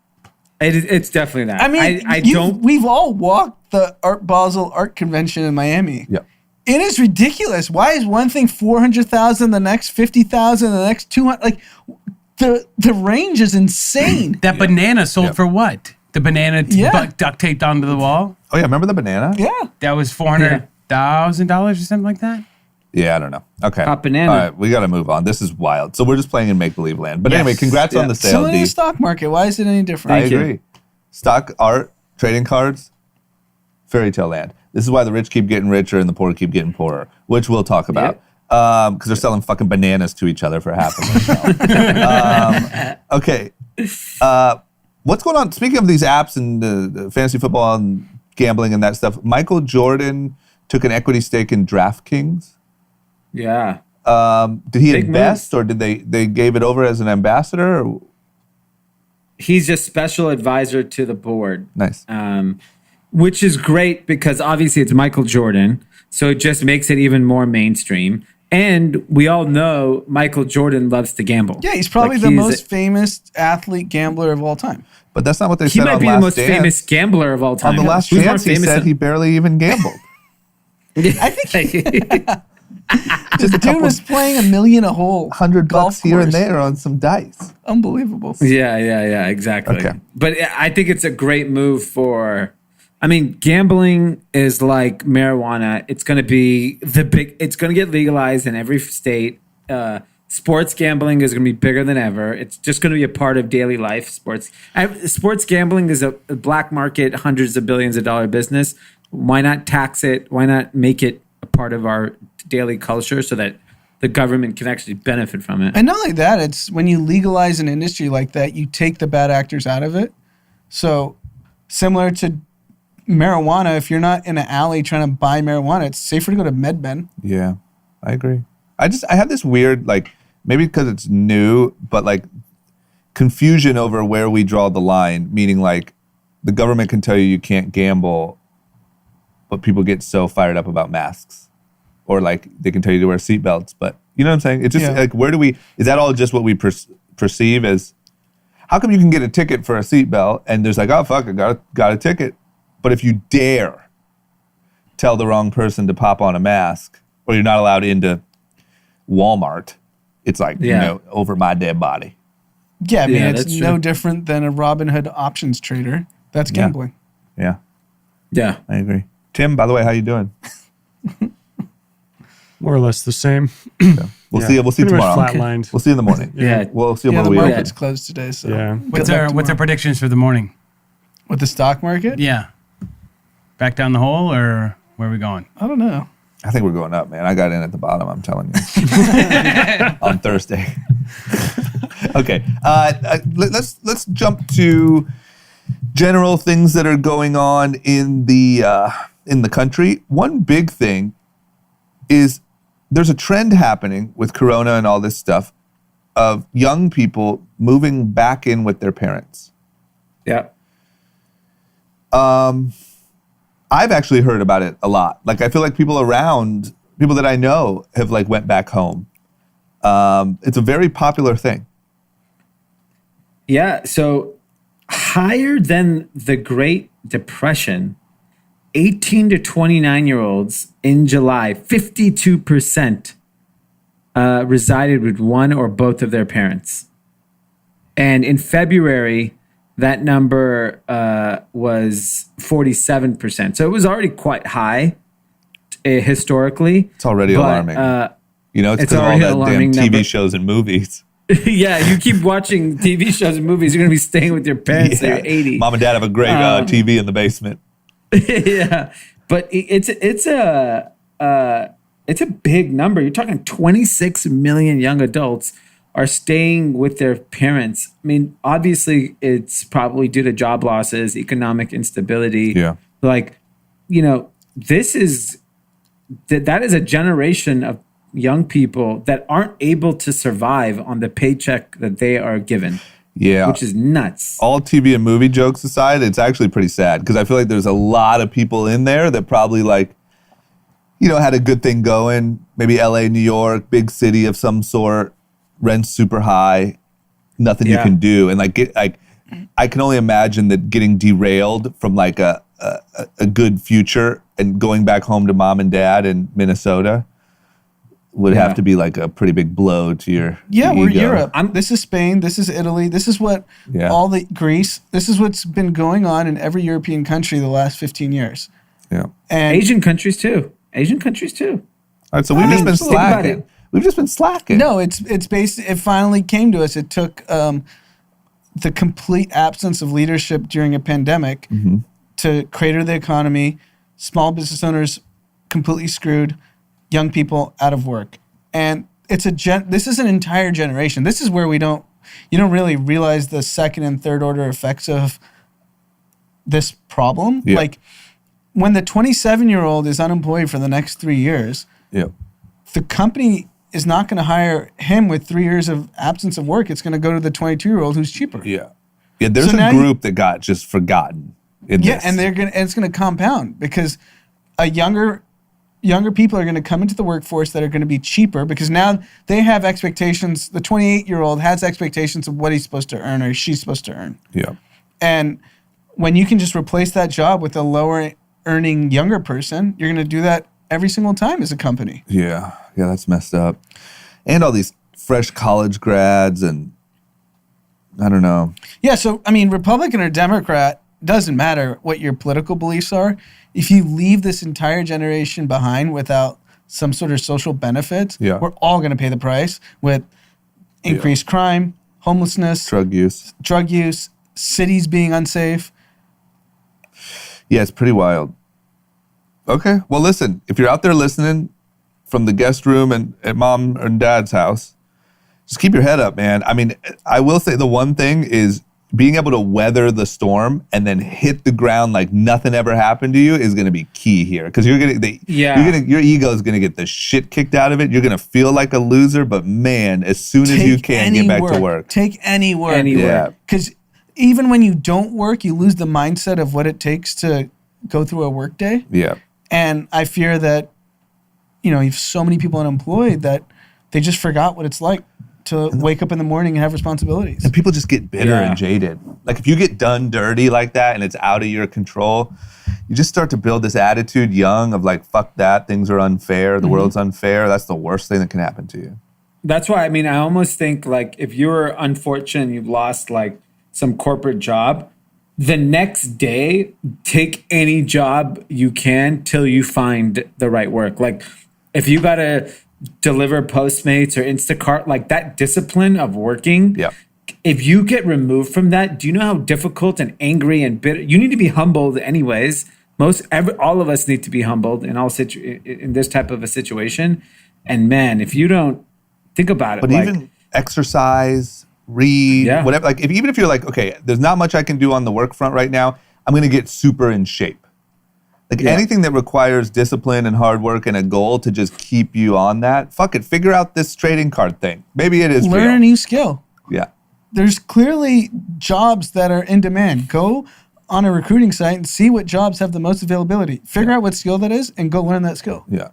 It's definitely that. I mean, I don't. we've all walked the Art Basel Art Convention in Miami. Yeah. It is ridiculous. Why is one thing 400,000, the next 50,000, the next 200? Like the range is insane. That banana sold for what? The banana duct taped onto the wall? Oh, yeah. Remember the banana? Yeah. That was $400,000 or something like that? Yeah, I don't know. Okay. Hot banana. All right, we got to move on. This is wild. So we're just playing in make-believe land. But Yes. anyway, congrats on the sale, Similar to D. the stock market. Why is it any different? I Thank you. agree. Stock, art, trading cards, fairy tale land. This is why the rich keep getting richer and the poor keep getting poorer, which we'll talk about. Because they're selling fucking bananas to each other for half of it. Okay. What's going on? Speaking of these apps and the fantasy football and gambling and that stuff, Michael Jordan took an equity stake in DraftKings. Yeah. Did he Big invest or did they gave it over as an ambassador? Or? He's a special advisor to the board. Nice. Which is great because obviously it's Michael Jordan. So it just makes it even more mainstream. And we all know Michael Jordan loves to gamble. Yeah, he's probably Like, the most famous athlete gambler of all time. But that's not what they He said might on be the Last most Dance. famous gambler of all time. On the Last Who's more Dance, he famous said than- he barely even gambled. I think Just a dude couple was playing $1 million a hole. $100 golf here and course. there on some dice. Unbelievable. Yeah, exactly. Okay. But I think it's a great move for. I mean, gambling is like marijuana. It's going to be it's going to get legalized in every state. Sports gambling is going to be bigger than ever. It's just going to be a part of daily life. Sports gambling is a black market, hundreds of billions of dollar business. Why not tax it? Why not make it a part of our daily culture so that the government can actually benefit from it? And not only that, it's when you legalize an industry like that, you take the bad actors out of it. So similar to marijuana, if you're not in an alley trying to buy marijuana, it's safer to go to MedBen. Yeah, I agree. I have this weird, like, maybe because it's new, but like confusion over where we draw the line, meaning like the government can tell you can't gamble, but people get so fired up about masks. Or like they can tell you to wear seatbelts, but you know what I'm saying? It's just like, is that all just what we perceive as, how come you can get a ticket for a seatbelt and there's like, oh fuck, I got a ticket. But if you dare tell the wrong person to pop on a mask, or you're not allowed into Walmart, it's like, over my dead body. Yeah, I mean, it's that's no true. different than a Robinhood options trader. That's gambling. Yeah, Yeah. I agree. Tim, by the way, how you doing? More or less the same. We'll see Pretty tomorrow. much flatlined. We'll see in the morning. Yeah. We'll see Yeah, what the we market's closed today. So Yeah. What's Good luck our tomorrow. predictions for the morning? With the stock market? Yeah. Back down the hole or where are we going? I don't know. I think we're going up, man. I got in at the bottom, I'm telling you. On Thursday. Okay. Let's jump to general things that are going on in the country. One big thing is there's a trend happening with Corona and all this stuff of young people moving back in with their parents. Yeah. I've actually heard about it a lot. Like I feel like people that I know have like went back home. It's a very popular thing. Yeah. So higher than the Great Depression, 18 to 29-year-olds in July, 52% resided with one or both of their parents. And in February, that number was 47%. So it was already quite high historically. It's already alarming. It's it's because of all already that damn alarming TV number. shows and movies. Yeah, you keep watching TV shows and movies, you're going to be staying with your parents till you're 80. Mom and Dad have a great TV in the basement. Yeah, but it's a big number. You're talking 26 million young adults are staying with their parents. I mean, obviously, it's probably due to job losses, economic instability. Yeah. Like, this is that is a generation of young people that aren't able to survive on the paycheck that they are given. Yeah. Which is nuts. All TV and movie jokes aside, it's actually pretty sad because I feel like there's a lot of people in there that probably had a good thing going. Maybe LA, New York, big city of some sort, rent's super high, nothing you can do. And I can only imagine that getting derailed from a good future and going back home to mom and dad in Minnesota would have to be a pretty big blow to your we're ego. Europe. This is Spain. This is Italy. This is what Greece. This is what's been going on in every European country the last 15 years. Yeah. And Asian countries too. All right, so we've just been think about slacking. it. We've just been slacking. No, it's based. It finally came to us. It took the complete absence of leadership during a pandemic to crater the economy. Small business owners completely screwed. Young people out of work, and this is an entire generation. This is where you don't really realize the second and third order effects of this problem. Yeah. Like when the 27-year-old is unemployed for the next 3 years, the company is not going to hire him with 3 years of absence of work. It's going to go to the 22-year-old who's cheaper. Yeah. There's So a now group that got just forgotten. In this. and it's going to compound because younger people are going to come into the workforce that are going to be cheaper because now they have expectations. The 28-year-old has expectations of what he's supposed to earn or she's supposed to earn. Yeah. And when you can just replace that job with a lower earning younger person, you're going to do that every single time as a company. Yeah. Yeah, that's messed up. And all these fresh college grads and I don't know. Yeah, so, I mean, Republican or Democrat, doesn't matter what your political beliefs are. If you leave this entire generation behind without some sort of social benefits, we're all going to pay the price with increased crime, homelessness, drug use, cities being unsafe. Yeah, it's pretty wild. Okay, well, listen, if you're out there listening from the guest room and at mom and dad's house, just keep your head up, man. I mean, I will say the one thing is being able to weather the storm and then hit the ground like nothing ever happened to you is going to be key here because your ego is going to get the shit kicked out of it. You're going to feel like a loser, but man, as soon as you can, get back to work. Take any work. Yeah. Because even when you don't work, you lose the mindset of what it takes to go through a work day. Yeah. And I fear that, you have so many people unemployed that they just forgot what it's like to wake up in the morning and have responsibilities. And people just get bitter and jaded. Like if you get done dirty like that and it's out of your control, you just start to build this attitude young of like, fuck that, things are unfair, the world's unfair. That's the worst thing that can happen to you. That's why, I almost think like if you're unfortunate and you've lost like some corporate job, the next day, take any job you can till you find the right work. Like if you got to deliver Postmates or Instacart, like that discipline of working. Yeah. If you get removed from that, do you know how difficult and angry and bitter? You need to be humbled anyways. All of us need to be humbled in this type of a situation. And man, if you don't think about it, but even exercise, read, whatever. Like even if you're like, okay, there's not much I can do on the work front right now, I'm going to get super in shape. Like anything that requires discipline and hard work and a goal to just keep you on that, fuck it. Figure out this trading card thing. Maybe it is Learn real. a new skill. Yeah. There's clearly jobs that are in demand. Go on a recruiting site and see what jobs have the most availability. Figure out what skill that is and go learn that skill. Yeah.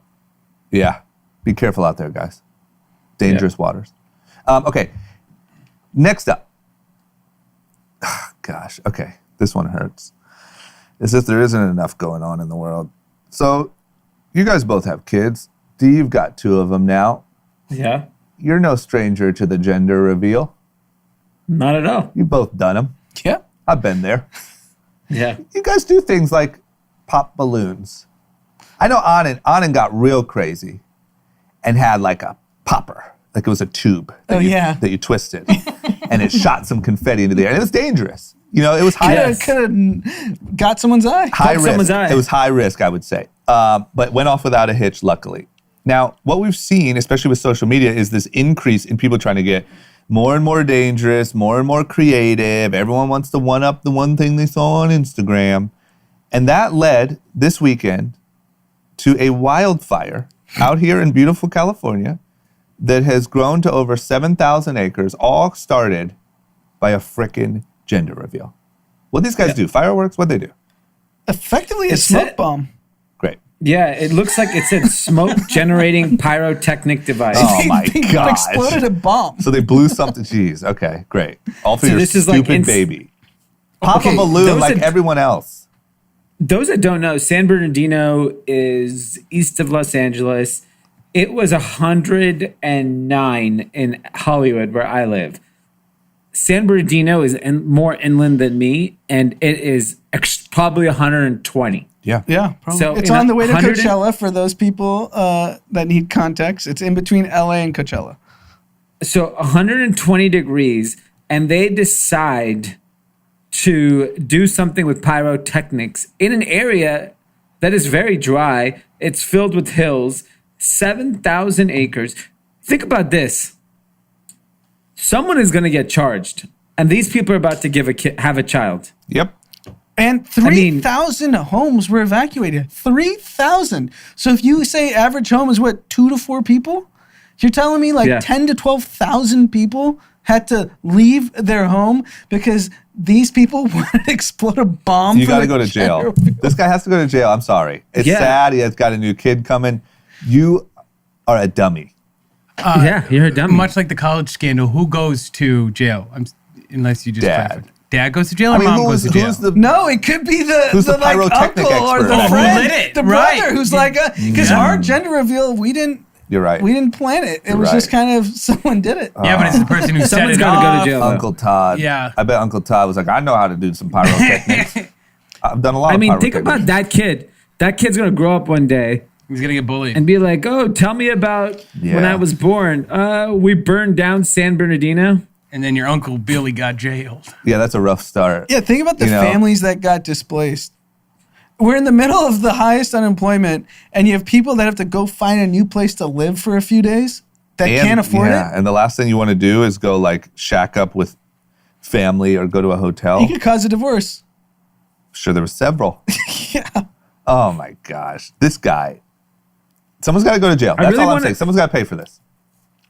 Yeah. Be careful out there, guys. Dangerous waters. Okay. Next up. Gosh. Okay. This one hurts. It's just there isn't enough going on in the world. So you guys both have kids. You've got 2 of them now. Yeah. You're no stranger to the gender reveal. Not at all. You've both done them. Yeah. I've been there. Yeah. You guys do things like pop balloons. I know Anand got real crazy and had like a popper. Like it was a tube that you twisted. And it shot some confetti into the air. And it was dangerous. It was high. Could have got someone's eye. High risk. It was high risk, I would say. But went off without a hitch, luckily. Now, what we've seen, especially with social media, is this increase in people trying to get more and more dangerous, more and more creative. Everyone wants to one up the one thing they saw on Instagram. And that led this weekend to a wildfire out here in beautiful California that has grown to over 7,000 acres, all started by a frickin' gender reveal. What these guys do? Fireworks? What'd they do? Effectively a It's smoke it. bomb. Great. Yeah, it looks like it's a smoke-generating pyrotechnic device. Oh my They gosh. exploded a bomb. So they blew something. Jeez. Okay, great. All for So your this is like stupid baby. Pop Okay, a balloon those like are- everyone else. Those that don't know, San Bernardino is east of Los Angeles. It was 109 in Hollywood, where I live. San Bernardino is more inland than me, and it is probably 120. Yeah. Yeah, probably. So It's in on the way to 100 Coachella for those people that need context. It's in between LA and Coachella. So 120 degrees, and they decide to do something with pyrotechnics in an area that is very dry. It's filled with hills, 7,000 acres. Think about this. Someone is going to get charged, and these people are about to have a child. Yep. And 3,000 homes were evacuated. 3,000. So if you say average home is what, 2 to 4 people? You're telling me like Yeah. 10 to 12,000 people had to leave their home because these people wanted to explode a bomb. You for got to the go to jail. gender- This guy has to go to jail. I'm sorry. It's Yeah. sad. He has got a new kid coming. You are a dummy. Yeah, you're a dummy. Much like the college scandal, who goes to jail? Unless you just Dad. clarify. Dad goes to jail or I mean, mom goes to jail? who's the No, it could be Who's the like pyrotechnic uncle or expert? the Oh, who friend, lit it, the right. brother who's like, because our gender reveal, we didn't You're right. plan it. It You're was just right. kind of someone did it. Yeah, but it's the person who set Someone's it gotta go to off. jail. Uncle Todd. Yeah. I bet Uncle Todd was like, I know how to do some pyrotechnics. I've done a lot I of mean, think pyrotechnics. about that kid. That kid's going to grow up one day He's gonna get bullied. and be like, oh, tell me about when Yeah. I was born. We burned down San Bernardino. And then your uncle Billy got jailed. Yeah, that's a rough start. Yeah, think about the You know? families that got displaced. We're in the middle of the highest unemployment, and you have people that have to go find a new place to live for a few days that can't afford yeah, it. and the last thing you want to do is go like shack up with family or go to a hotel. You could cause a divorce. Sure, there were several. Yeah. Oh my gosh, this guy. Someone's got to go to jail. That's really all I'm wanna- saying. Someone's got to pay for this.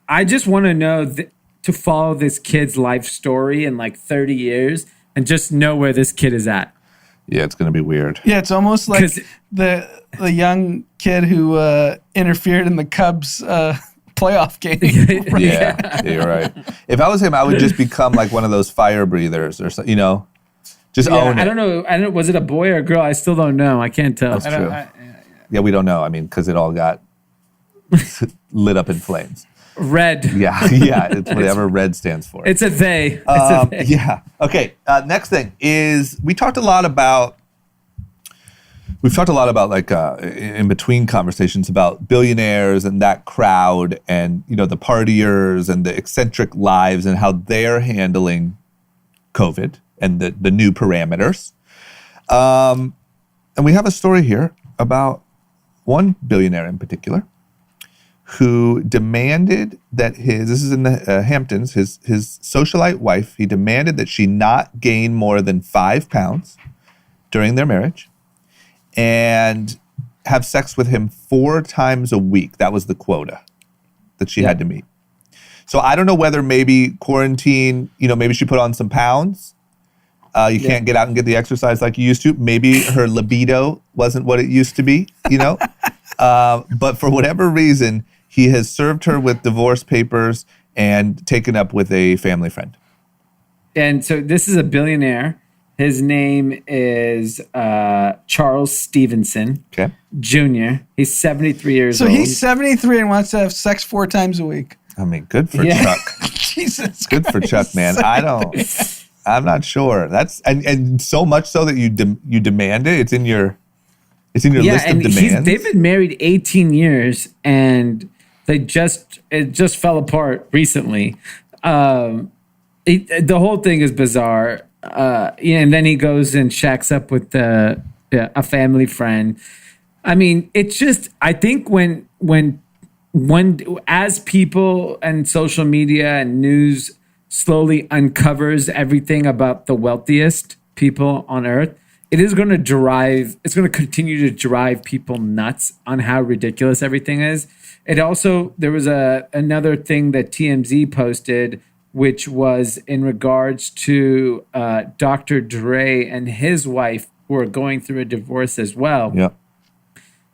I just want to know to follow this kid's life story in like 30 years and just know where this kid is at. Yeah, it's gonna be weird. Yeah, it's almost like 'Cause- the young kid who interfered in the Cubs playoff game. Yeah, you're right. If I was him, I would just become like one of those fire breathers or something. You know, just Yeah, own it. I don't know. Was it a boy or a girl? I still don't know. I can't tell. That's true. Yeah, we don't know. I mean, because it all got lit up in flames. Red. Yeah, yeah. It's whatever red stands for. It's a they. It's a they. Yeah. Okay. Next thing is we've talked a lot about like in between conversations about billionaires and that crowd and you know the partiers and the eccentric lives and how they're handling COVID and the new parameters. And we have a story here about one billionaire in particular who demanded that this is in the Hamptons, his socialite wife, he demanded that she not gain more than 5 pounds during their marriage and have sex with him 4 times a week. That was the quota that she had to meet. So I don't know whether maybe quarantine, you know, maybe she put on some pounds. You can't get out and get the exercise like you used to. Maybe her libido wasn't what it used to be, you know? But for whatever reason, he has served her with divorce papers and taken up with a family friend. And so this is a billionaire. His name is Charles Stevenson Okay. Jr. He's 73 years So old. he's 73 and wants to have sex 4 times a week. I mean, good for Yeah. Chuck. Jesus Good for Chuck, man. I'm not sure. That's and so much so that you demand it. It's in your list of demands. they've been married 18 years, and it just fell apart recently. The whole thing is bizarre. And then he goes and shacks up with a family friend. I mean, it's just I think when as people and social media and news slowly uncovers everything about the wealthiest people on earth, it is going to continue to drive people nuts on how ridiculous everything is. It also, there was another thing that TMZ posted, which was in regards to Dr. Dre and his wife, who are going through a divorce as well. Yeah.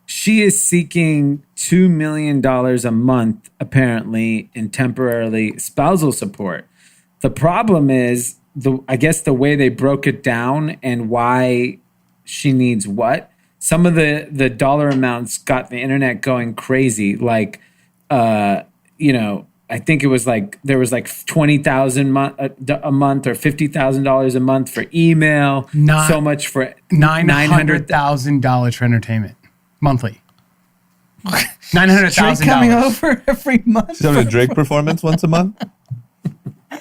She is seeking $2 million a month, apparently, in temporarily spousal support. The problem is, I guess the way they broke it down and why she needs what. Some of the dollar amounts got the internet going crazy. Like, I think it was like there was like $20,000 a month or $50,000 a month for email. So much for $900,000 for entertainment monthly. $900,000 Drake coming over every month. She's having a Drake performance once a month.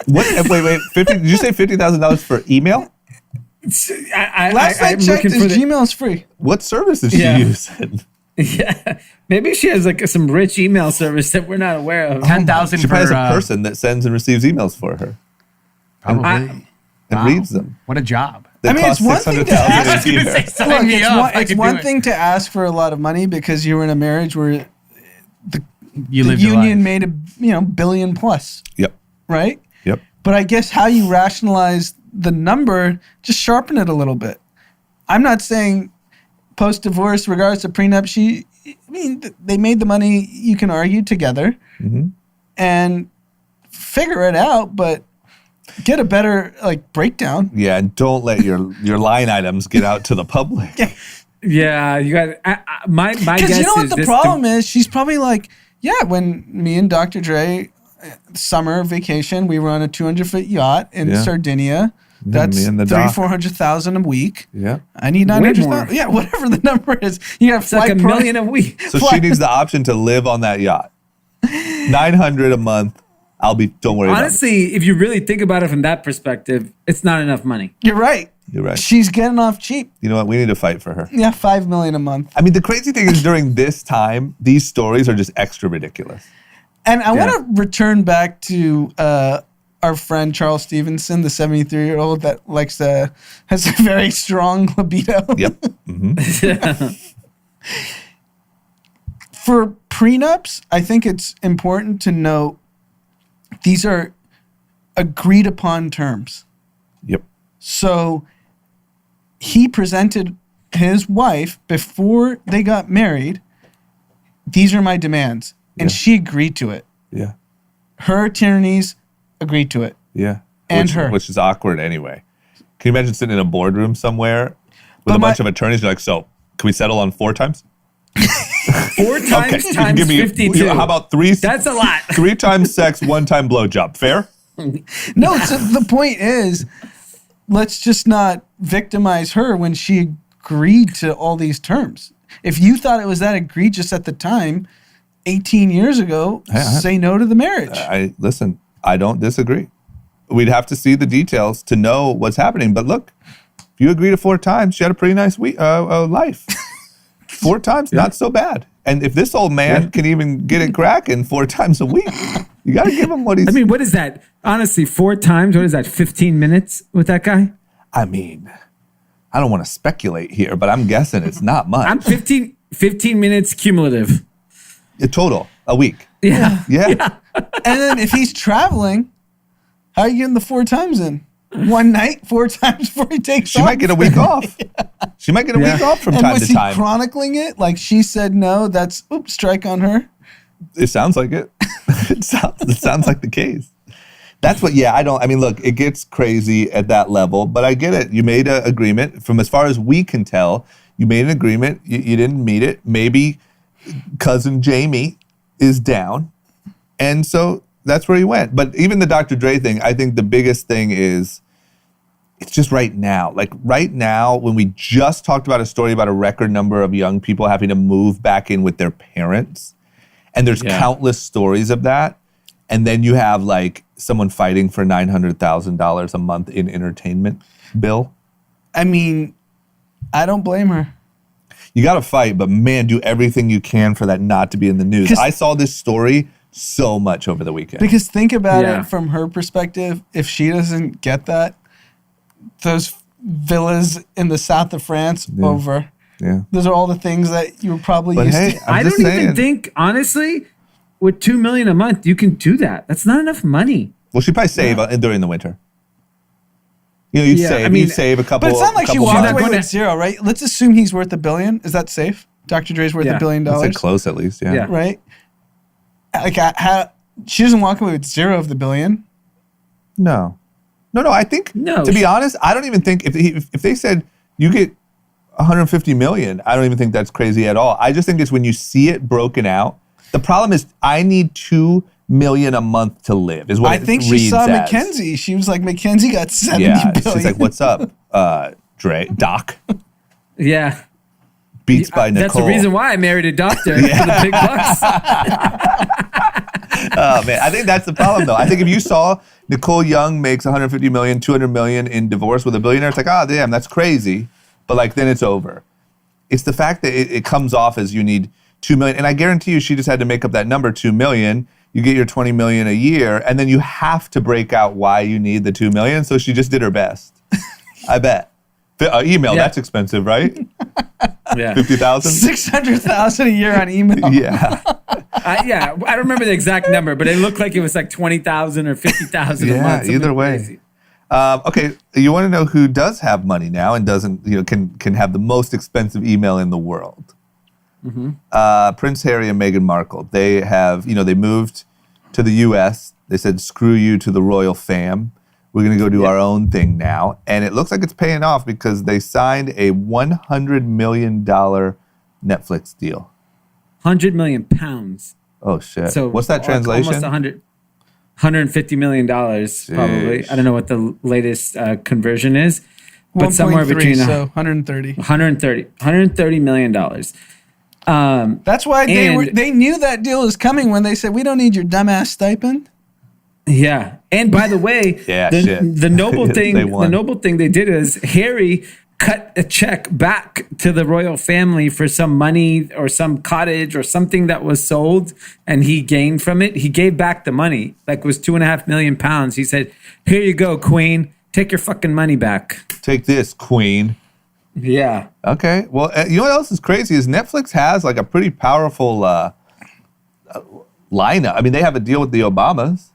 What? Wait. 50? Did you say $50,000 for email? Last I checked, Gmail is free. What service is she using? Yeah, maybe she has like some rich email service that we're not aware of. 10,000 She for probably has a person that sends and receives emails for her probably. and reads them. What a job. They I mean, it's cost one thing to $600,000 ask. a year. Look, it's one thing to ask for a lot of money because you were in a marriage where the lived your union life. made a billion plus, Yep. right? Yep. But I guess how you rationalize the number, just sharpen it a little bit. I'm not saying post-divorce, regardless of prenup, they made the money, you can argue together and figure it out, but get a better breakdown. Yeah, and don't let your line items get out to the public. Yeah, you got my guess is. Because you know what the problem is? She's probably like, yeah, when me and Dr. Dre, summer vacation, we were on a 200-foot yacht in Sardinia. That's $400,000 a week. Yeah. I need $900,000. Yeah, whatever the number is. You have It's like $1 million a week. So she needs the option to live on that yacht. $900 a month. Don't worry Honestly, if you really think about it from that perspective, it's not enough money. You're right. You're right. She's getting off cheap. You know what? We need to fight for her. Yeah, $5 million a month. I mean, the crazy thing is during this time, these stories are just extra ridiculous. And I want to return back to our friend Charles Stevenson, the 73-year-old that has a very strong libido. Yep. Mm-hmm. For prenups, I think it's important to note these are agreed upon terms. Yep. So he presented his wife before they got married. These are my demands. And she agreed to it. Yeah. Her attorneys agreed to it. Yeah. And which is awkward anyway. Can you imagine sitting in a boardroom somewhere with a bunch of attorneys? You're like, so can we settle on 4 times? 4 times times 52. How about 3? That's a lot. 3 times sex, 1 time blowjob. Fair? No, so the point is, let's just not victimize her when she agreed to all these terms. If you thought it was that egregious at the time, 18 years ago, say no to the marriage. Listen, I don't disagree. We'd have to see the details to know what's happening. But look, if you agree to 4 times, she had a pretty nice life. 4 times, not so bad. And if this old man can even get it cracking 4 times a week, you got to give him what he's... I mean, what is that? Honestly, 4 times, what is that, 15 minutes with that guy? I mean, I don't want to speculate here, but I'm guessing it's not much. I'm 15 minutes cumulative. Total, a week. Yeah. And then if he's traveling, how are you getting the 4 times in? One night, 4 times before he takes off? She might get a week off. She might get a week off from time to time. Was he chronicling it? Like she said no, that's, strike on her? It sounds like it. It sounds like the case. That's what, look, it gets crazy at that level, but I get it. You made an agreement. From as far as we can tell, you made an agreement. You didn't meet it. Maybe cousin Jamie is down. And so that's where he went. But even the Dr. Dre thing, I think the biggest thing is it's just right now. Like right now, when we just talked about a story about a record number of young people having to move back in with their parents, and there's countless stories of that. And then you have like someone fighting for $900,000 a month in entertainment bill. I mean, I don't blame her. You got to fight, but man, do everything you can for that not to be in the news. I saw this story so much over the weekend. Because think about Yeah. it from her perspective. If she doesn't get that, those villas in the south of France over. Yeah. Those are all the things that you were probably But used hey, to. I'm I just don't saying. even think, honestly, with $2 million a month, you can do that. That's not enough money. Well, she probably save during the winter. You know, you'd Yeah, save. I mean- you'd save a couple. But it's not like she couple walked months. away gonna- with zero, right? Let's assume he's worth $1 billion. Is that safe? Dr. Dre's worth Yeah. $1 billion, I'd say close at least. Yeah. Yeah. right? Like, she doesn't walk away with zero of the $1 billion. No. I think. No. To be honest, I don't even think if they said you get 150 million, I don't even think that's crazy at all. I just think it's when you see it broken out. The problem is I need 2 million a month to live. Is what I it think she reads saw as. Mackenzie. She was like, Mackenzie got 70 Yeah. billion. She's like, "What's up, Doc?" Yeah. Beats by Nicole. That's the reason why I married a doctor for the big bucks. Oh man, I think that's the problem though. I think if you saw Nicole Young makes 150 million, 200 million in divorce with a billionaire, it's like, oh damn, that's crazy. But like then it's over. It's the fact that it comes off as you need 2 million. And I guarantee you she just had to make up that number, 2 million. You get your 20 million a year, and then you have to break out why you need the 2 million. So she just did her best. I bet. Email, Yeah. that's expensive, right? Yeah. 50,000? 600,000 a year on email. Yeah. I don't remember the exact number, but it looked like it was like 20,000 or 50,000 a Yeah, month. something either way. crazy. Okay, you want to know who does have money now and doesn't, can have the most expensive email in the world? Prince Harry and Meghan Markle. They have, they moved to the U.S. They said, screw you to the royal fam. We're going to go do our own thing now. And it looks like it's paying off because they signed a $100 million Netflix deal. 100 million pounds. Oh, shit. So What's that like translation? Almost $150 million probably. Sheesh. I don't know what the latest conversion is, but somewhere 1.3, between so 130. $130 million. That's why And- they knew that deal was coming when they said, we don't need your dumbass stipend. Yeah, and by the way, Yeah, the shit. noble thing, They won. the noble thing they did is Harry cut a check back to the royal family for some money or some cottage or something that was sold, and he gained from it. He gave back the money, like it was £2.5 million. He said, "Here you go, Queen. Take your fucking money back." Take this, Queen. Yeah, Okay. Well, you know what else is crazy is Netflix has like a pretty powerful lineup. I mean, they have a deal with the Obamas.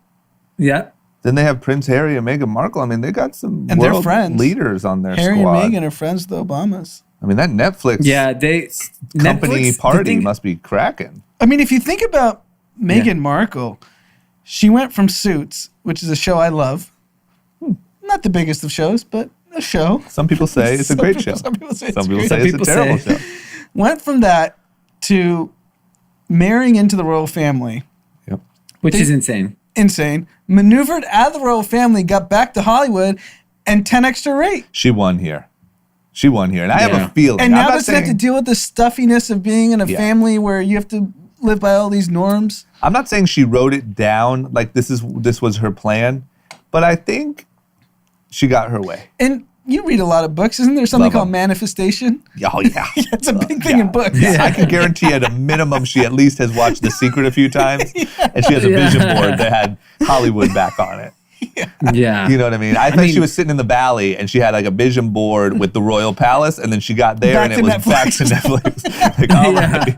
yeah. Then they have Prince Harry and Meghan Markle. I mean, they got some And they're world friends. leaders on their Harry squad. and Meghan are friends with the Obamas. I mean, that Netflix Yeah, they company Netflix, the party thing- must be cracking. I mean, if you think about Meghan Markle, she went from Suits, which is a show I love. Not the biggest of shows, but a show. Some people say it's a Some great people- show. some people say Some it's people great. say Some it's people a terrible say- show. Went from that to marrying into the royal family. Yep. which is insane. Insane. Maneuvered out of the royal family, got back to Hollywood, and 10 extra rate. She won here. And I have Yeah. a feeling. And I'm now not doesn't have to saying- deal with the stuffiness of being in a Yeah. family where you have to live by all these norms. I'm not saying she wrote it down like this was her plan, but I think she got her way. And you read a lot of books. Isn't there something Love called 'em. manifestation? Oh yeah. It's a big thing in books. I can guarantee at a minimum she at least has watched The Secret a few times, and she has a vision board that had Hollywood back on it. Yeah, You know what I mean? I think she mean- was sitting in the valley and she had like a vision board with the royal palace, and then she got there Back and it to was back to Netflix. Like, oh my,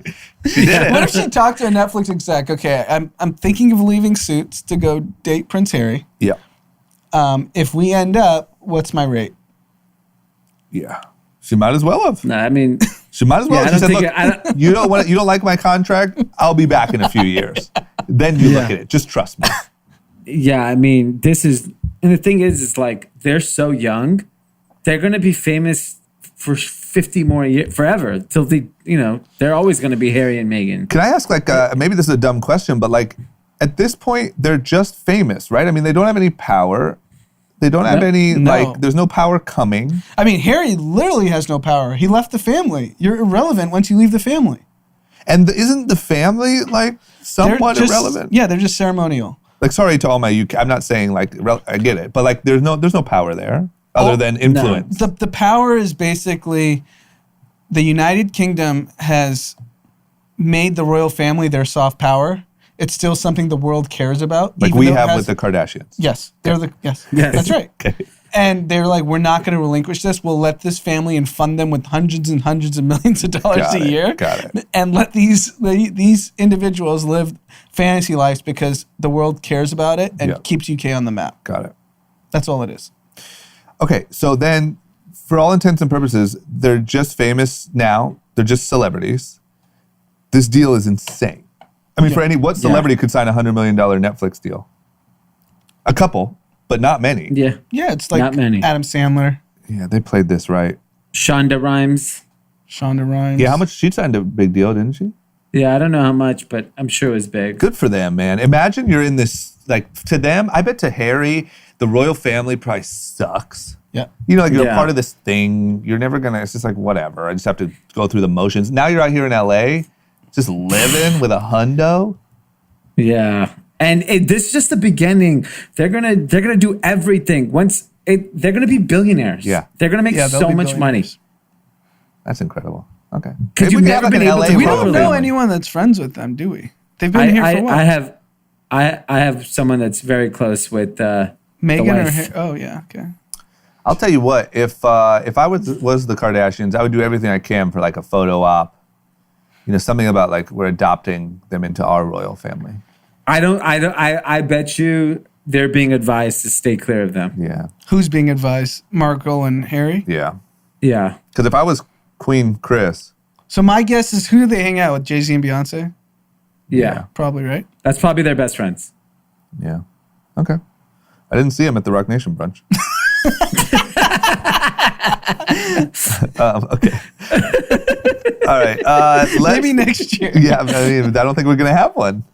she did What it. if she talked to a Netflix exec? Okay, I'm thinking of leaving Suits to go date Prince Harry. Yeah, If we end up, what's my rate? yeah. She might as well have. no, I mean, She might as well. Yeah, I She don't said, think "Look, it- I don't- you don't like my contract? I'll be back in a few years. Then you look Yeah. at it. Just trust me." yeah, I mean, this is, and the thing is like they're so young, they're gonna be famous for 50 more years, forever, till they're always gonna be Harry and Meghan. Can I ask, like, maybe this is a dumb question, but like, at this point, they're just famous, right? I mean, they don't have any power. They don't have any, No. like, there's no power coming. I mean, Harry literally has no power. He left the family. You're irrelevant once you leave the family. And isn't the family, like, somewhat They're just- irrelevant? Yeah, they're just ceremonial. Like, sorry to all my UK, I'm not saying, like, I get it, but, like, there's no power there other than influence. The power is basically the United Kingdom has made the royal family their soft power. It's still something the world cares about. Like even we though it have has- with the Kardashians. Yes, they're the yes. Yes. That's right. Okay. And they're like, we're not going to relinquish this. We'll let this family and fund them with hundreds and hundreds of millions of dollars Got a it, year. got it. And let these individuals live fantasy lives because the world cares about it and Yep. keeps UK on the map. Got it. That's all it is. Okay, so then for all intents and purposes, they're just famous now. They're just celebrities. This deal is insane. I mean, for what celebrity could sign a $100 million Netflix deal? A couple, but not many. Yeah. Yeah, it's like Not many. Adam Sandler, Yeah, they played this right. Shonda Rhimes. Shonda Rhimes. Yeah, how much? She signed a big deal, didn't she? Yeah, I don't know how much, but I'm sure it was big. Good for them, man. Imagine you're in this, like, to them, I bet to Harry, the royal family probably sucks. Yeah. You know, like you're Yeah. part of this thing. You're never going to, it's just like, whatever. I just have to go through the motions. Now you're out here in LA, just living with a hundo. Yeah, and this is just the beginning. They're gonna do everything. They're gonna be billionaires. Yeah. they're gonna make Yeah, they'll so be much money. billionaires. That's incredible. Okay. Because Maybe you've we can have never been an able to We royal don't know family. anyone that's friends with them, do we? They've been here for a while. I have someone that's very close with Megan the or wife. oh yeah, okay. I'll tell you what, if I was the Kardashians, I would do everything I can for like a photo op. You know, something about like we're adopting them into our royal family. I bet you they're being advised to stay clear of them. Yeah. Who's being advised? Markle and Harry. Yeah. Yeah. Because if I was Queen Chris, So my guess is, who do they hang out with? Jay-Z and Beyonce? Yeah. Probably, right? That's probably their best friends. yeah. Okay. I didn't see him at the Rock Nation brunch. Okay. All right. Maybe next year. Yeah, I mean, I don't think we're going to have one.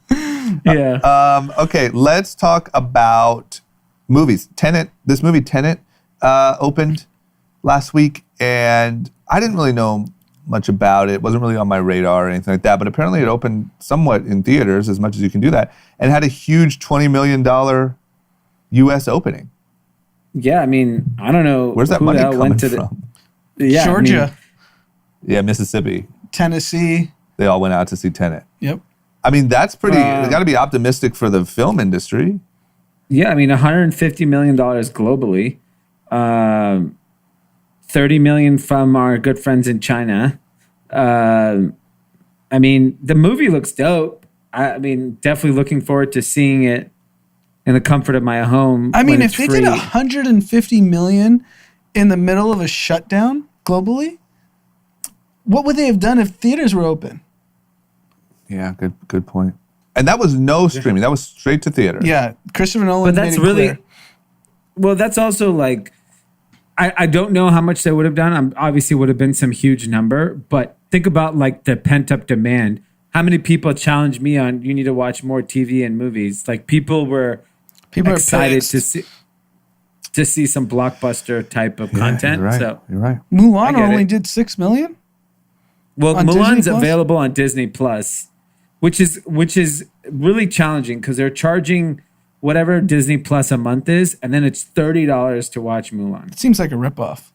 Yeah. Okay, let's talk about movies. Tenet, this movie Tenet opened last week, and I didn't really know much about it. It wasn't really on my radar or anything like that, but apparently it opened somewhat in theaters, as much as you can do that, and had a huge $20 million U.S. opening. Yeah, I mean, I don't know. Where's that who money the hell coming went to from? Yeah, Georgia, Yeah, Mississippi. Tennessee. They all went out to see Tenet. Yep. I mean, that's pretty, they got to be optimistic for the film industry. Yeah, I mean, $150 million globally. 30 million from our good friends in China. I mean, the movie looks dope. I mean, definitely looking forward to seeing it in the comfort of my home. I mean, when if it's they free. did 150 million in the middle of a shutdown globally, what would they have done if theaters were open? Yeah, good point. And that was no streaming. That was straight to theater. Yeah, Christopher Nolan. But that's made it really, clear. well, that's also like, I don't know how much they would have done. Obviously would have been some huge number, but think about like the pent up demand. How many people challenged me on, you need to watch more TV and movies? Like people were excited pissed. to see some blockbuster type of Yeah, content. You're right. So, You're right. Mulan I get only it. did 6 million. well, On Disney Mulan's Plus? available on Disney Plus, which is really challenging because they're charging whatever Disney Plus a month is, and then it's $30 to watch Mulan. It seems like a ripoff.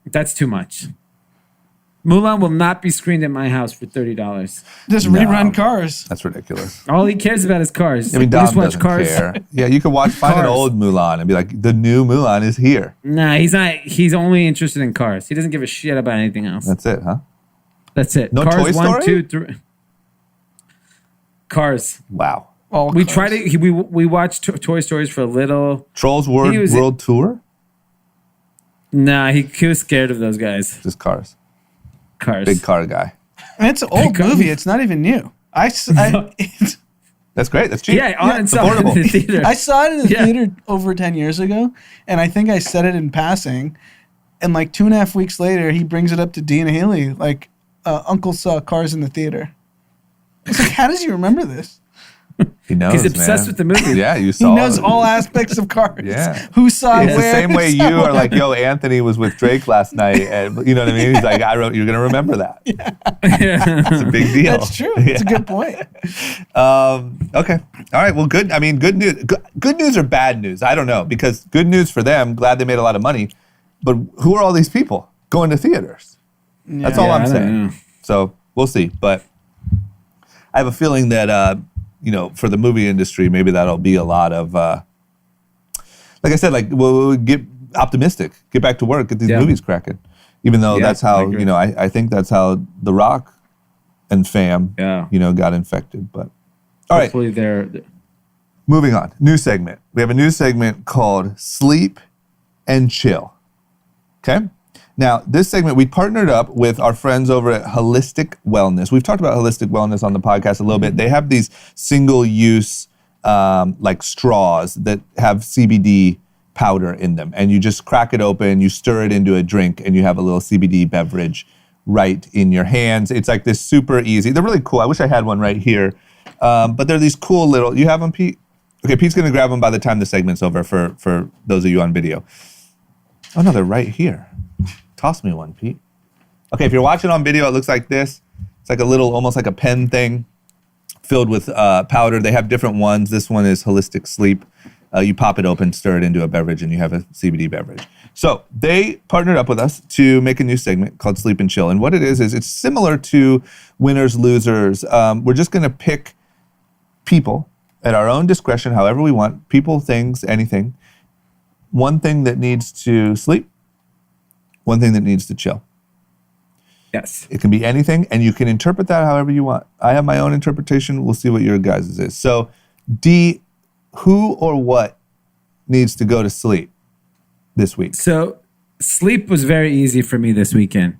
That's too much. Mulan will not be screened at my house for $30. Just No. rerun Cars. That's ridiculous. All he cares about is cars. I mean, We Dom just watch doesn't cars. care. Yeah, you can find an Cars. old Mulan and be like, the new Mulan is here. Nah, he's not. He's only interested in cars. He doesn't give a shit about anything else. That's it, huh? That's it. No Cars Toy 1, Story? 2, 3. Cars. Wow. All We Cars. tried it. We watched Toy Stories for a little. Trolls World, He was- World Tour? Nah, he was scared of those guys. Just cars. Cars. Big car guy. And it's an old Cars. movie. It's not even new. I That's great. That's cheap. Yeah, on it's saw it in affordable. the theater. I saw it in the Yeah. theater over 10 years ago, and I think I said it in passing. And like 2.5 weeks later, he brings it up to Dean Haley, like, Uncle saw Cars in the theater. It's like, how does he remember this? He knows, He's obsessed man. with the movie. Yeah, you He saw knows it. all aspects of Cars. Yeah. Who saw It's where. the same way who you saw are like, yo, Anthony was with Drake last night. And you know what I mean? He's like, you're going to remember that. It's a big deal. That's true. It's a good point. Okay. All right. Well, good. I mean, good news. Good news or bad news? I don't know. Because good news for them, glad they made a lot of money. But who are all these people going to theaters? That's all Yeah, I'm I don't saying. know. So we'll see. But I have a feeling that, for the movie industry, maybe that'll be a lot of, like I said, like we'll get optimistic, get back to work, get these movies cracking. Even though that's how, I think that's how The Rock and fam, got infected. But all right. Hopefully they're moving on. New segment. We have a new segment called Sleep and Chill. Okay? Now, this segment, we partnered up with our friends over at Holistic Wellness. We've talked about Holistic Wellness on the podcast a little bit. They have these single-use like straws that have CBD powder in them. And you just crack it open, you stir it into a drink, and you have a little CBD beverage right in your hands. It's like this super easy. They're really cool. I wish I had one right here. But they're these cool little, you have them, Pete? Okay, Pete's going to grab them by the time the segment's over for those of you on video. Oh, no, they're right here. Toss me one, Pete. Okay, if you're watching on video, it looks like this. It's like a little, almost like a pen thing filled with powder. They have different ones. This one is Holistic Sleep. You pop it open, stir it into a beverage, and you have a CBD beverage. So they partnered up with us to make a new segment called Sleep and Chill. And what it is it's similar to Winners, Losers. We're just going to pick people at our own discretion, however we want, people, things, anything. One thing that needs to sleep, one thing that needs to chill. Yes. It can be anything, and you can interpret that however you want. I have my own interpretation. We'll see what your guys' is. So, D, who or what needs to go to sleep this week? So sleep was very easy for me this weekend.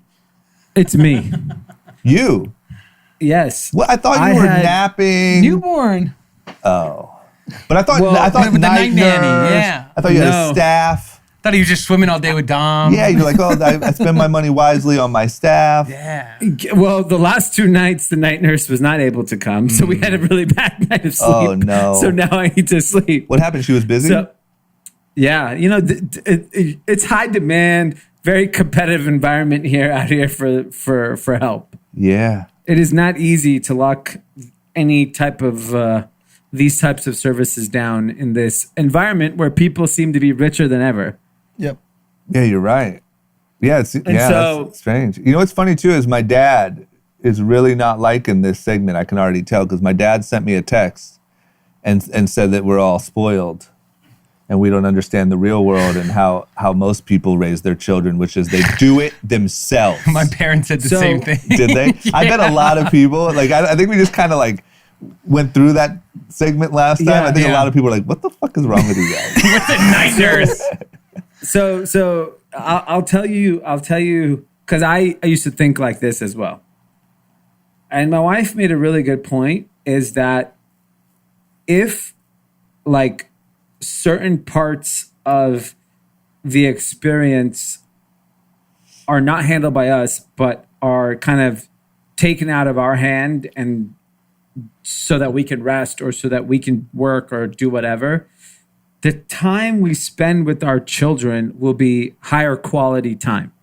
It's me. You? Yes. Well, I thought you were napping. Newborn. Oh. But I thought with the night nanny, nurse. yeah. I thought you had a staff. Thought he was just swimming all day with Dom. Yeah, you're like, I spend my money wisely on my staff. Yeah. Well, the last 2 nights, the night nurse was not able to come, so we had a really bad night of sleep. Oh, no. So now I need to sleep. What happened? She was busy? So, yeah, it's high demand, very competitive environment out here for help. Yeah. It is not easy to lock any type of these types of services down in this environment where people seem to be richer than ever. Yep. Yeah, you're right. Yeah, that's strange. You know what's funny too is my dad is really not liking this segment. I can already tell because my dad sent me a text and said that we're all spoiled and we don't understand the real world and how most people raise their children, which is they do it themselves. My parents said the same thing. Did they? I bet a lot of people, like I think we just kind of like went through that segment last time. I think a lot of people are like, what the fuck is wrong with you guys? What's a night nurse? So I'll tell you, because I used to think like this as well. And my wife made a really good point, is that if like certain parts of the experience are not handled by us, but are kind of taken out of our hand and so that we can rest or so that we can work or do whatever, the time we spend with our children will be higher quality time,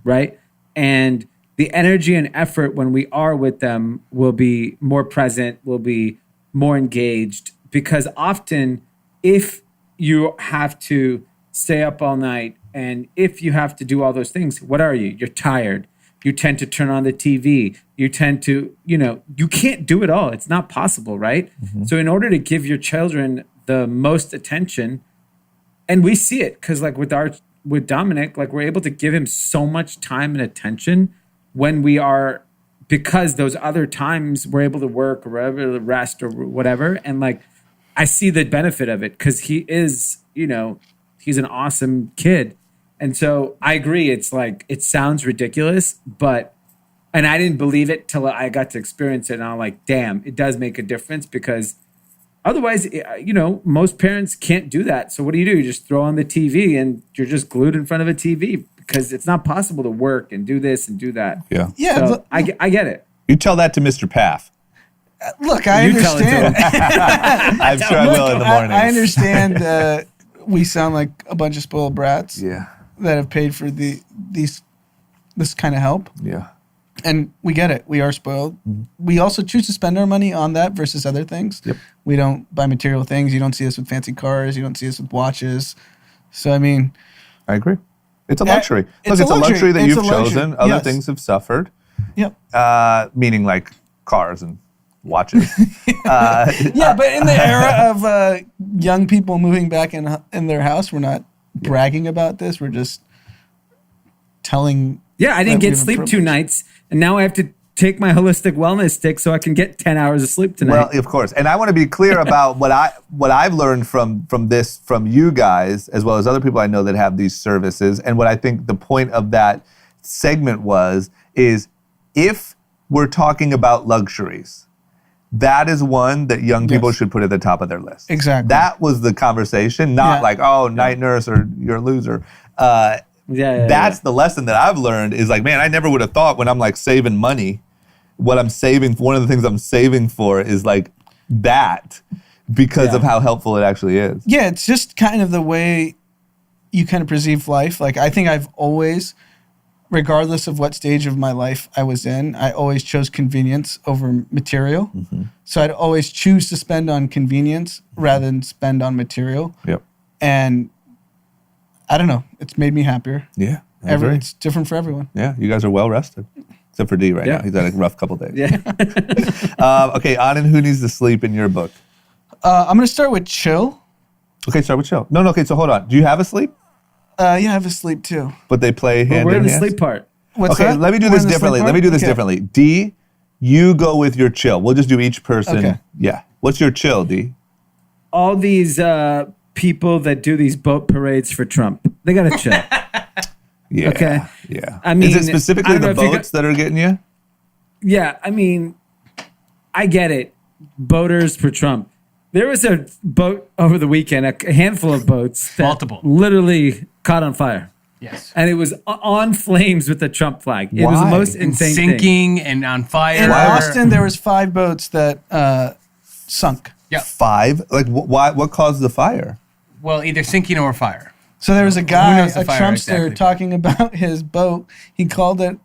right? And the energy and effort when we are with them will be more present, will be more engaged, because often if you have to stay up all night and if you have to do all those things, what are you? You're tired. You tend to turn on the TV. You tend to, you can't do it all. It's not possible, right? So in order to give your children the most attention, and we see it because like with Dominic, like we're able to give him so much time and attention when we are, because those other times we're able to work or whatever, rest or whatever. And like, I see the benefit of it because he is, he's an awesome kid. And so I agree. It's like, it sounds ridiculous, and I didn't believe it till I got to experience it. And I'm like, damn, it does make a difference, because otherwise, most parents can't do that. So what do? You just throw on the TV and you're just glued in front of a TV because it's not possible to work and do this and do that. Yeah. Yeah. So I get it. You tell that to Mr. Pfaff. Look, I You tell it to understand. I'm sure I will in the morning. I understand we sound like a bunch of spoiled brats that have paid for this kind of help. Yeah. And we get it. We are spoiled. We also choose to spend our money on that versus other things. Yep. We don't buy material things. You don't see us with fancy cars. You don't see us with watches. So, I mean... I agree. It's a luxury. It's Look, it's a a luxury that luxury. you've chosen. Other things have suffered. Yep. Meaning like cars and watches. Yeah, but in the era of young people moving back in their house, we're not bragging about this. We're just telling. Yeah, I didn't that we get have a sleep 2 privilege. nights, and now I have to take my holistic wellness stick so I can get 10 hours of sleep tonight. Well, of course, and I want to be clear about what I've learned from you guys, as well as other people I know that have these services, and what I think the point of that segment is if we're talking about luxuries, that is one that young people Yes. should put at the top of their list. Exactly. That was the conversation, not Yeah. like, oh, night nurse or you're a loser. yeah, That's the lesson that I've learned is like, man, I never would have thought when I'm like saving money, what I'm saving, one of the things I'm saving for is like that because of how helpful it actually is. Yeah, it's just kind of the way you kind of perceive life. Like, I think I've always, regardless of what stage of my life I was in, I always chose convenience over material. So I'd always choose to spend on convenience rather than spend on material. Yep. And I don't know, it's made me happier. Yeah. I agree. It's different for everyone. Yeah, you guys are well rested. Except for D right Yeah. now. He's had a rough couple days. Yeah. Okay, Anand, who needs to sleep in your book? I'm going to start with chill. Okay, start with chill. No, okay, so hold on. Do you have a sleep? Yeah, I have a sleep too. But they play hand We're in in the hand? sleep part. What's Okay, that? let me do We're this in the sleep differently. part? Let me do this Okay. differently. D, you go with your chill. We'll just do each person. Okay. Yeah. What's your chill, D? All these people that do these boat parades for Trump, they got to chill. Yeah. Okay. Yeah. I mean, is it specifically I don't the know if you boats that are getting you? Yeah, I mean, I get it. Boaters for Trump. There was a boat over the weekend, a handful of boats that Multiple. literally caught on fire. Yes. And it was on flames with the Trump flag. It was the Why? most And insane thing. sinking and on fire. In Austin, there was 5 boats that sunk. Yep. 5? Like, why? What caused the fire? Well, either sinking or fire. So there was a guy, knows the a fire Trumpster, exactly? talking about his boat. He called it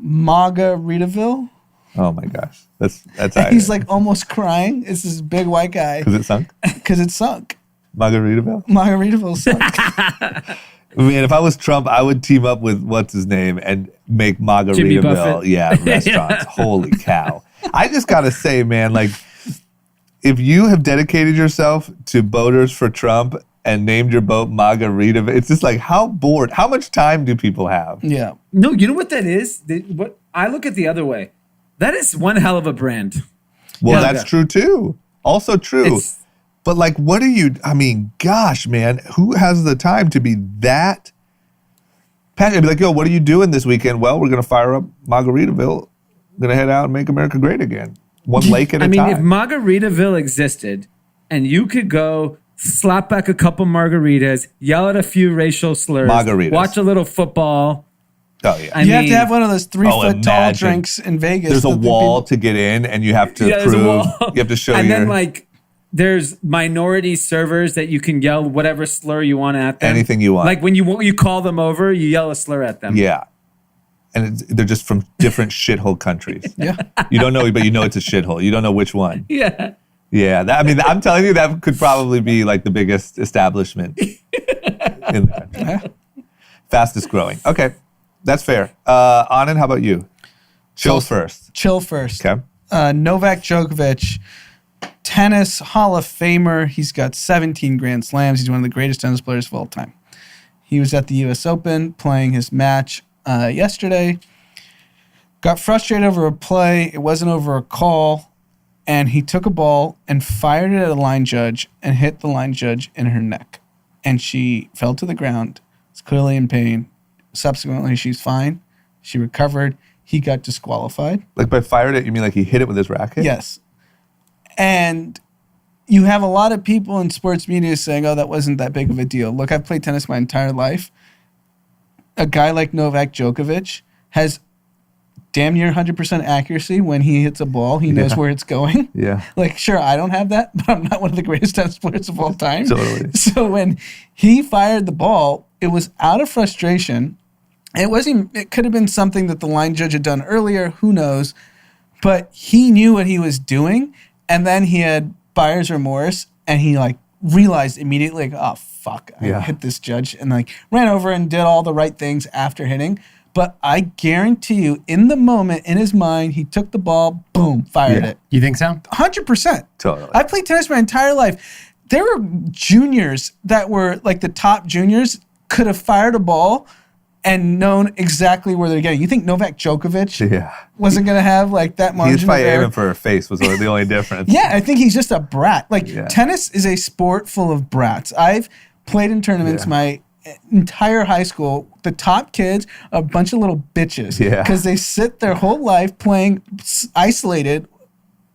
Margaritaville. Oh my gosh. That's And he's like almost crying. It's this big white guy because it sunk? because it sunk. Margaritaville? Margaritaville sunk. Man, if I was Trump, I would team up with what's his name and make Jimmy Margaritaville, Buffett. restaurants. Holy cow. I just gotta say, man, like if you have dedicated yourself to boaters for Trump and named your boat Margaritaville, it's just like how much time do people have? Yeah. No, you know what that is? What I look at the other way. That is one hell of a brand. Well, Yeah. that's true too. Also true. It's- But like, I mean, gosh, man, who has the time to be that passionate? Be like, yo, what are you doing this weekend? Well, we're going to fire up Margaritaville. Going to head out and make America great again. One lake at a I mean, time. if Margaritaville existed and you could go slap back a couple margaritas, yell at a few racial slurs, Margaritas. watch a little football. Oh, yeah. You have to have one of those 3-foot tall imagine. drinks in Vegas. There's a that the wall people- to get in, and you have to Yeah, there's a prove. wall. You have to show And your then like there's minority servers that you can yell whatever slur you want at them. Anything you want. Like when you call them over, you yell a slur at them. Yeah. And they're just from different shithole countries. Yeah. You don't know, but you know it's a shithole. You don't know which one. Yeah. Yeah, I'm telling you, that could probably be like the biggest establishment in the country. Fastest growing. Okay, that's fair. Anand, how about you? Chill first. Chill first. Okay. Novak Djokovic, tennis Hall of Famer. He's got 17 Grand Slams. He's one of the greatest tennis players of all time. He was at the U.S. Open playing his match yesterday. Got frustrated over a play. It wasn't over a call. And he took a ball and fired it at a line judge and hit the line judge in her neck. And she fell to the ground. Was clearly in pain. Subsequently, she's fine. She recovered. He got disqualified. Like by fired it, you mean like he hit it with his racket? Yes. And you have a lot of people in sports media saying, oh, that wasn't that big of a deal. Look, I've played tennis my entire life. A guy like Novak Djokovic has damn near 100% accuracy when he hits a ball. He knows where it's going. Yeah. Like, sure, I don't have that, but I'm not one of the greatest tennis players of all time. Totally. So when he fired the ball, it was out of frustration. It could have been something that the line judge had done earlier. Who knows? But he knew what he was doing. And then he had buyer's remorse. And he like realized immediately, like, oh, fuck, I Yeah. hit this judge. And like ran over and did all the right things after hitting. But I guarantee you, in the moment, in his mind, he took the ball, boom, fired it. You think so? 100%. Totally. I played tennis my entire life. There were juniors that were like the top juniors could have fired a ball and known exactly where they're getting. You think Novak Djokovic wasn't going to have like that margin He's of probably error? aiming for her face was the only difference. Yeah, I think he's just a brat. Like tennis is a sport full of brats. I've played in tournaments my entire high school. The top kids are a bunch of little bitches because they sit their whole life playing isolated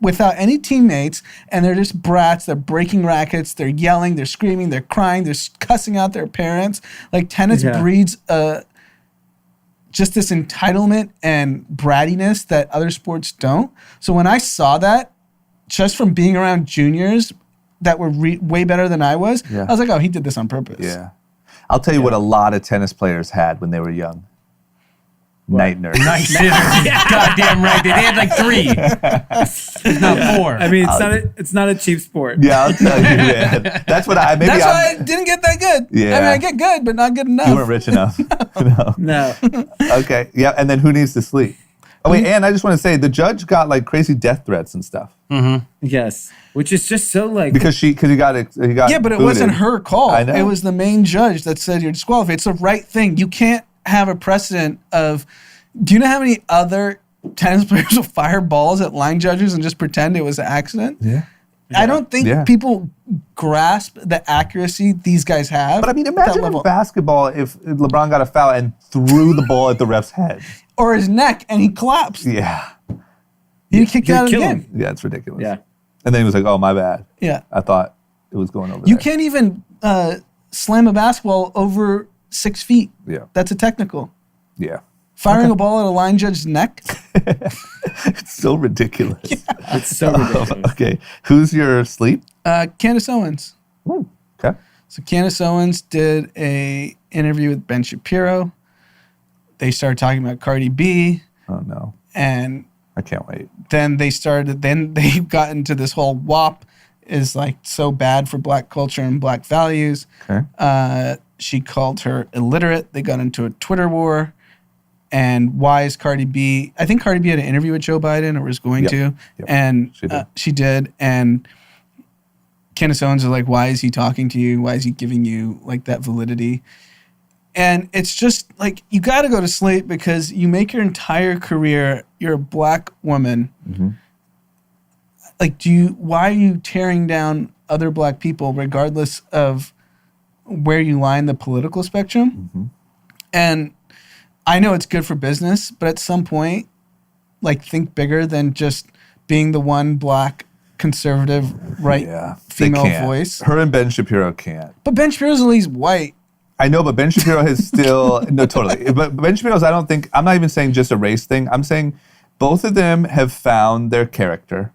without any teammates, and they're just brats. They're breaking rackets. They're yelling. They're screaming. They're crying. They're cussing out their parents. Like tennis breeds just this entitlement and brattiness that other sports don't. So when I saw that, just from being around juniors that were way better than I was like, oh, he did this on purpose. Yeah. I'll tell you what a lot of tennis players had when they were young. Night nurses. Night sitters. Goddamn right. They had like 3. If not 4. I mean, it's not a cheap sport. Yeah, I'll tell you, man. That's what That's why I didn't get that good. Yeah. I mean, I get good, but not good enough. You weren't rich enough. No. Okay. Yeah. And then who needs to sleep? Oh, wait. And I just want to say the judge got like crazy death threats and stuff. Mm-hmm. Yes. Which is just so like. Because he got yeah, but it booted. wasn't her call. I know. It was the main judge that said you're disqualified. It's the right thing. You can't have a precedent of. Do you know how many other tennis players will fire balls at line judges and just pretend it was an accident? Yeah. I don't think people grasp the accuracy these guys have. But I mean, imagine in basketball if LeBron got a foul and threw the ball at the ref's head. Or his neck and he collapsed. Yeah. He'd kick out of the game. Yeah, it's ridiculous. Yeah. And then he was like, oh, my bad. Yeah. I thought it was going over You there. can't even slam a basketball over 6 feet. Yeah. That's a technical. Yeah. Firing a ball at a line judge's neck? It's so ridiculous. It's so ridiculous. Okay. Who's your sleep? Candace Owens. Ooh, okay. So Candace Owens did a interview with Ben Shapiro. They started talking about Cardi B. Oh, no. And I can't wait. then they got into this whole WAP is like so bad for black culture and black values. Okay. She called her illiterate. They got into a Twitter war. And why is Cardi B? I think Cardi B had an interview with Joe Biden or was going to. Yep. And she did. And Candace Owens was like, why is he talking to you? Why is he giving you like that validity? And it's just like, you got to go to sleep because you make your entire career, you're a black woman. Mm-hmm. Like, why are you tearing down other black people regardless of where you lie in the political spectrum? Mm-hmm. And I know it's good for business, but at some point, like, think bigger than just being the one black conservative female voice. Her and Ben Shapiro can't. But Ben Shapiro's at least white. I know, but Ben Shapiro has still no, totally. But Ben Shapiro's, I'm not even saying just a race thing. I'm saying both of them have found their character,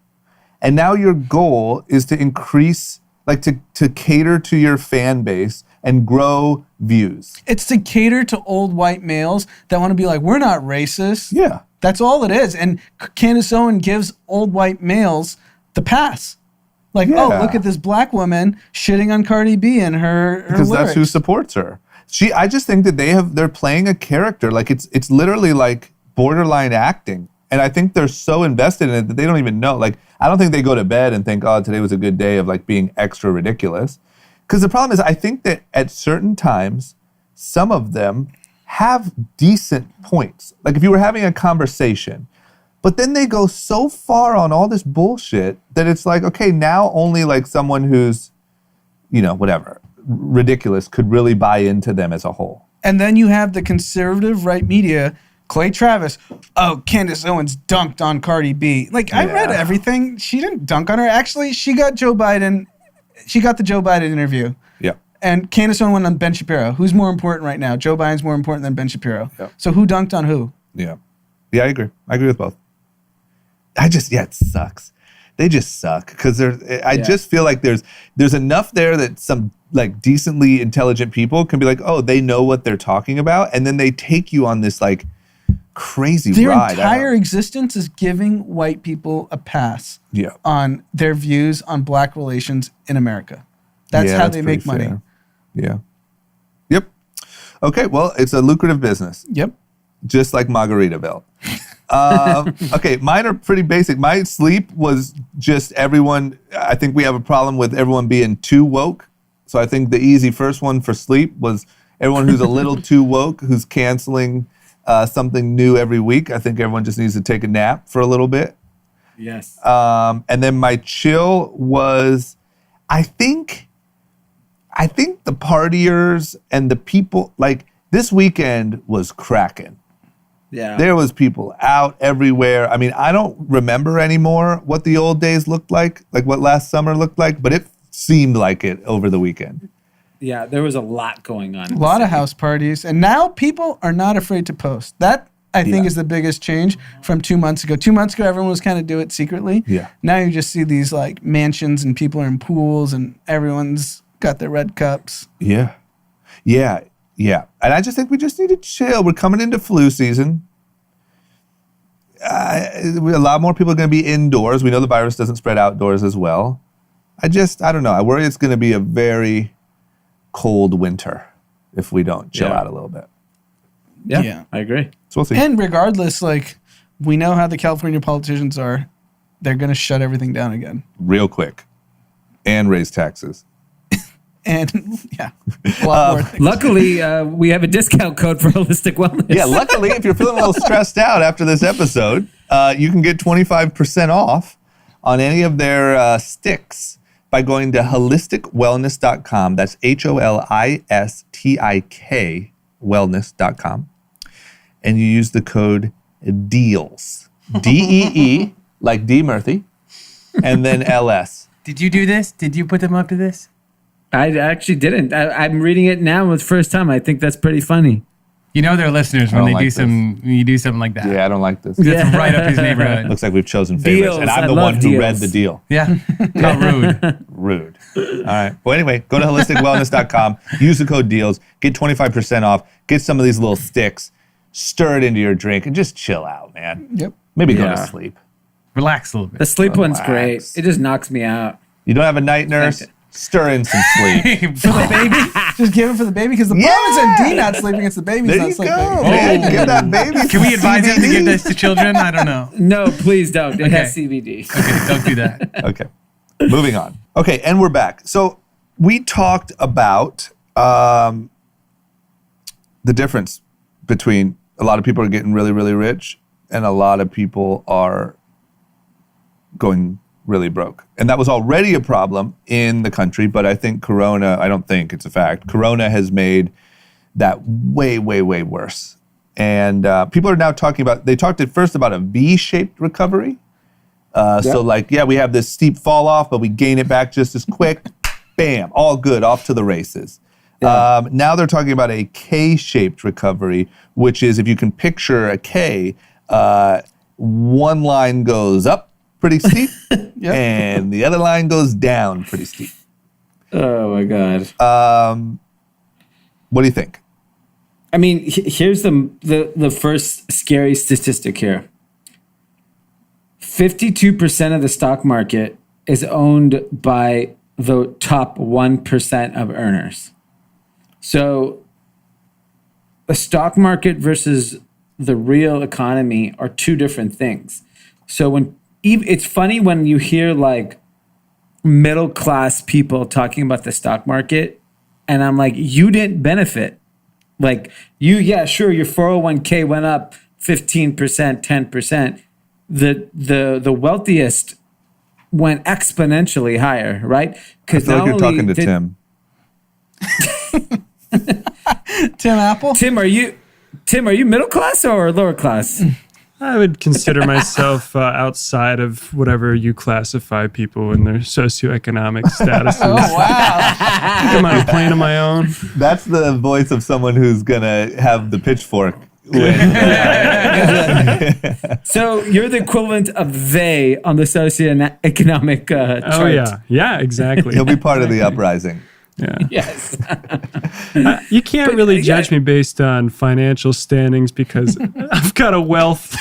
and now your goal is to increase, like to cater to your fan base and grow views. It's to cater to old white males that want to be like, we're not racist. Yeah. That's all it is. And Candace Owens gives old white males the pass. Like, oh, look at this black woman shitting on Cardi B and her because lyrics. That's who supports her. I just think that they're playing a character. Like it's literally like borderline acting. And I think they're so invested in it that they don't even know. Like, I don't think they go to bed and think, oh, today was a good day of like being extra ridiculous. Because the problem is, I think that at certain times, some of them have decent points. Like if you were having a conversation, but then they go so far on all this bullshit that it's like, okay, now only like someone who's, whatever, ridiculous could really buy into them as a whole. And then you have the conservative right media, Clay Travis. Oh, Candace Owens dunked on Cardi B. Like, I read everything. She didn't dunk on her. Actually, she got the Joe Biden interview. Yeah. And Candace Owens went on Ben Shapiro. Who's more important right now? Joe Biden's more important than Ben Shapiro. Yeah. So who dunked on who? Yeah. Yeah, I agree. I agree with both. It sucks. They just suck because I just feel like there's enough there that some like decently intelligent people can be like, oh, they know what they're talking about, and then they take you on this like crazy ride. Their entire existence is giving white people a pass on their views on black relations in America. That's how they make money. Yeah. Yep. Okay, well, it's a lucrative business. Yep. just like Margaritaville. Okay, mine are pretty basic. My sleep was just everyone. I think we have a problem with everyone being too woke. So I think the easy first one for sleep was everyone who's a little too woke, who's canceling something new every week. I think everyone just needs to take a nap for a little bit. Yes. And then my chill was, I think the partiers and the people, like this weekend was cracking. Yeah. There was people out everywhere. I mean, I don't remember anymore what the old days looked like what last summer looked like, but it seemed like it over the weekend. Yeah, there was a lot going on. A lot of house parties. And now people are not afraid to post. That, I think, is the biggest change from 2 months ago. 2 months ago, everyone was kind of do it secretly. Yeah. Now you just see these like mansions and people are in pools and everyone's got their red cups. Yeah. And I just think we just need to chill. We're coming into flu season. A lot more people are going to be indoors. We know the virus doesn't spread outdoors as well. I don't know. I worry it's going to be a very cold winter if we don't chill out a little bit. Yeah, I agree. So we'll see. And regardless, like, we know how the California politicians are. They're going to shut everything down again. Real quick. And raise taxes. And, yeah. A lot more things. Luckily, we have a discount code for Holistic Wellness. Yeah, luckily, if you're feeling a little stressed out after this episode, you can get 25% off on any of their sticks by going to holisticwellness.com. That's HOLISTIK wellness.com. And you use the code DEELS. DEE, like D. Murphy, and then LS. Did you do this? Did you put them up to this? I actually didn't. I'm reading it now for the first time. I think that's pretty funny. You know they're listeners when don't they like when you do something like that. Yeah, I don't like this. That's right up his neighborhood. Looks like we've chosen favorites. Deals. And I I'm the love one who deals. read the deal. Yeah. Not rude. Rude. All right. Well, anyway, go to holisticwellness.com. Use the code DEALS. Get 25% off. Get some of these little sticks. Stir it into your drink and just chill out, man. Yep. Maybe go to Yeah. sleep. Relax a little The bit. sleep one's great. Relax. It just knocks me out. You don't have a night nurse? Thank Stir in some sleep. For the baby. Just give it for the baby because the problem isn't D not sleeping, it's the baby's There not you sleeping. go, man. Give that baby Can some we advise them to CBD? give this to children? I don't know. No, please don't. It Okay. has CBD. Okay, don't do that. Okay. Moving on. Okay, and we're back. So we talked about the difference between a lot of people are getting really, really rich and a lot of people are going really broke. And that was already a problem in the country, but I think Corona, I don't think, it's a fact, Corona has made that way, way, way worse. And people are now talking about, they talked at first about a V-shaped recovery. So like, yeah, we have this steep fall off, but we gain it back just as quick. Bam, all good, off to the races. Now they're talking about a K-shaped recovery, which is, if you can picture a K, one line goes up pretty steep, and the other line goes down pretty steep. Oh my God. What do you think? I mean, here's the first scary statistic here. 52% of the stock market is owned by the top 1% of earners. So the stock market versus the real economy are two different things. So it's funny when you hear like middle class people talking about the stock market, and I'm like, you didn't benefit. Like yeah, sure, your 401k went up 15%, 10%. The wealthiest went exponentially higher, right? I Because feel like you're talking to Tim. Tim Apple? Tim, are you middle class or lower class? I would consider myself outside of whatever you classify people in their socioeconomic statuses. Oh, wow. I think I'm on a plane of my own. That's the voice of someone who's gonna have the pitchfork. So you're the equivalent of they on the socioeconomic chart. Oh, yeah. Yeah, exactly. He'll be part of the uprising. Yeah. Yes. You can't really judge me based on financial standings because I've got a wealth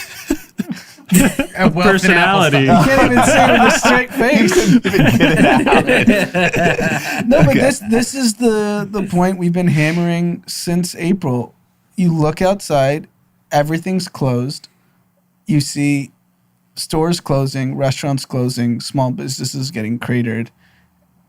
personality. You can't even say it with a straight face. No, but this is the point we've been hammering since April. You look outside everything's closed. You see stores closing, restaurants closing, small businesses getting cratered.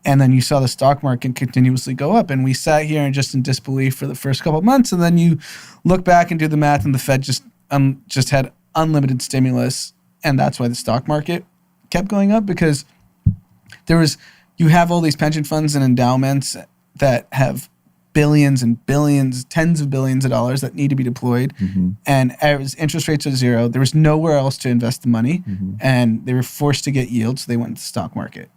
And then you saw the stock market continuously go up. And we sat here and just in disbelief for the first couple of months. And then you look back and do the math, and the Fed just had unlimited stimulus. And that's why the stock market kept going up, because you have all these pension funds and endowments that have billions and billions, tens of billions of dollars that need to be deployed. And as interest rates are zero, there was nowhere else to invest the money. And they were forced to get yield, so they went to the stock market.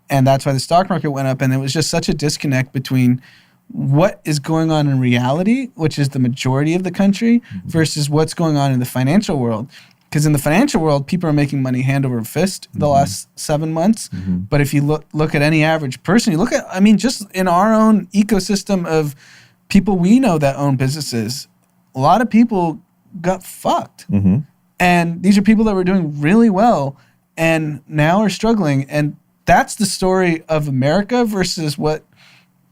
And that's why the stock market went up. And it was just such a disconnect between what is going on in reality, which is the majority of the country, versus what's going on in the financial world. Because in the financial world, people are making money hand over fist the last 7 months. But if you look at any average person, you look at, just in our own ecosystem of people we know that own businesses, a lot of people got fucked. And these are people that were doing really well and now are struggling. And that's the story of America versus what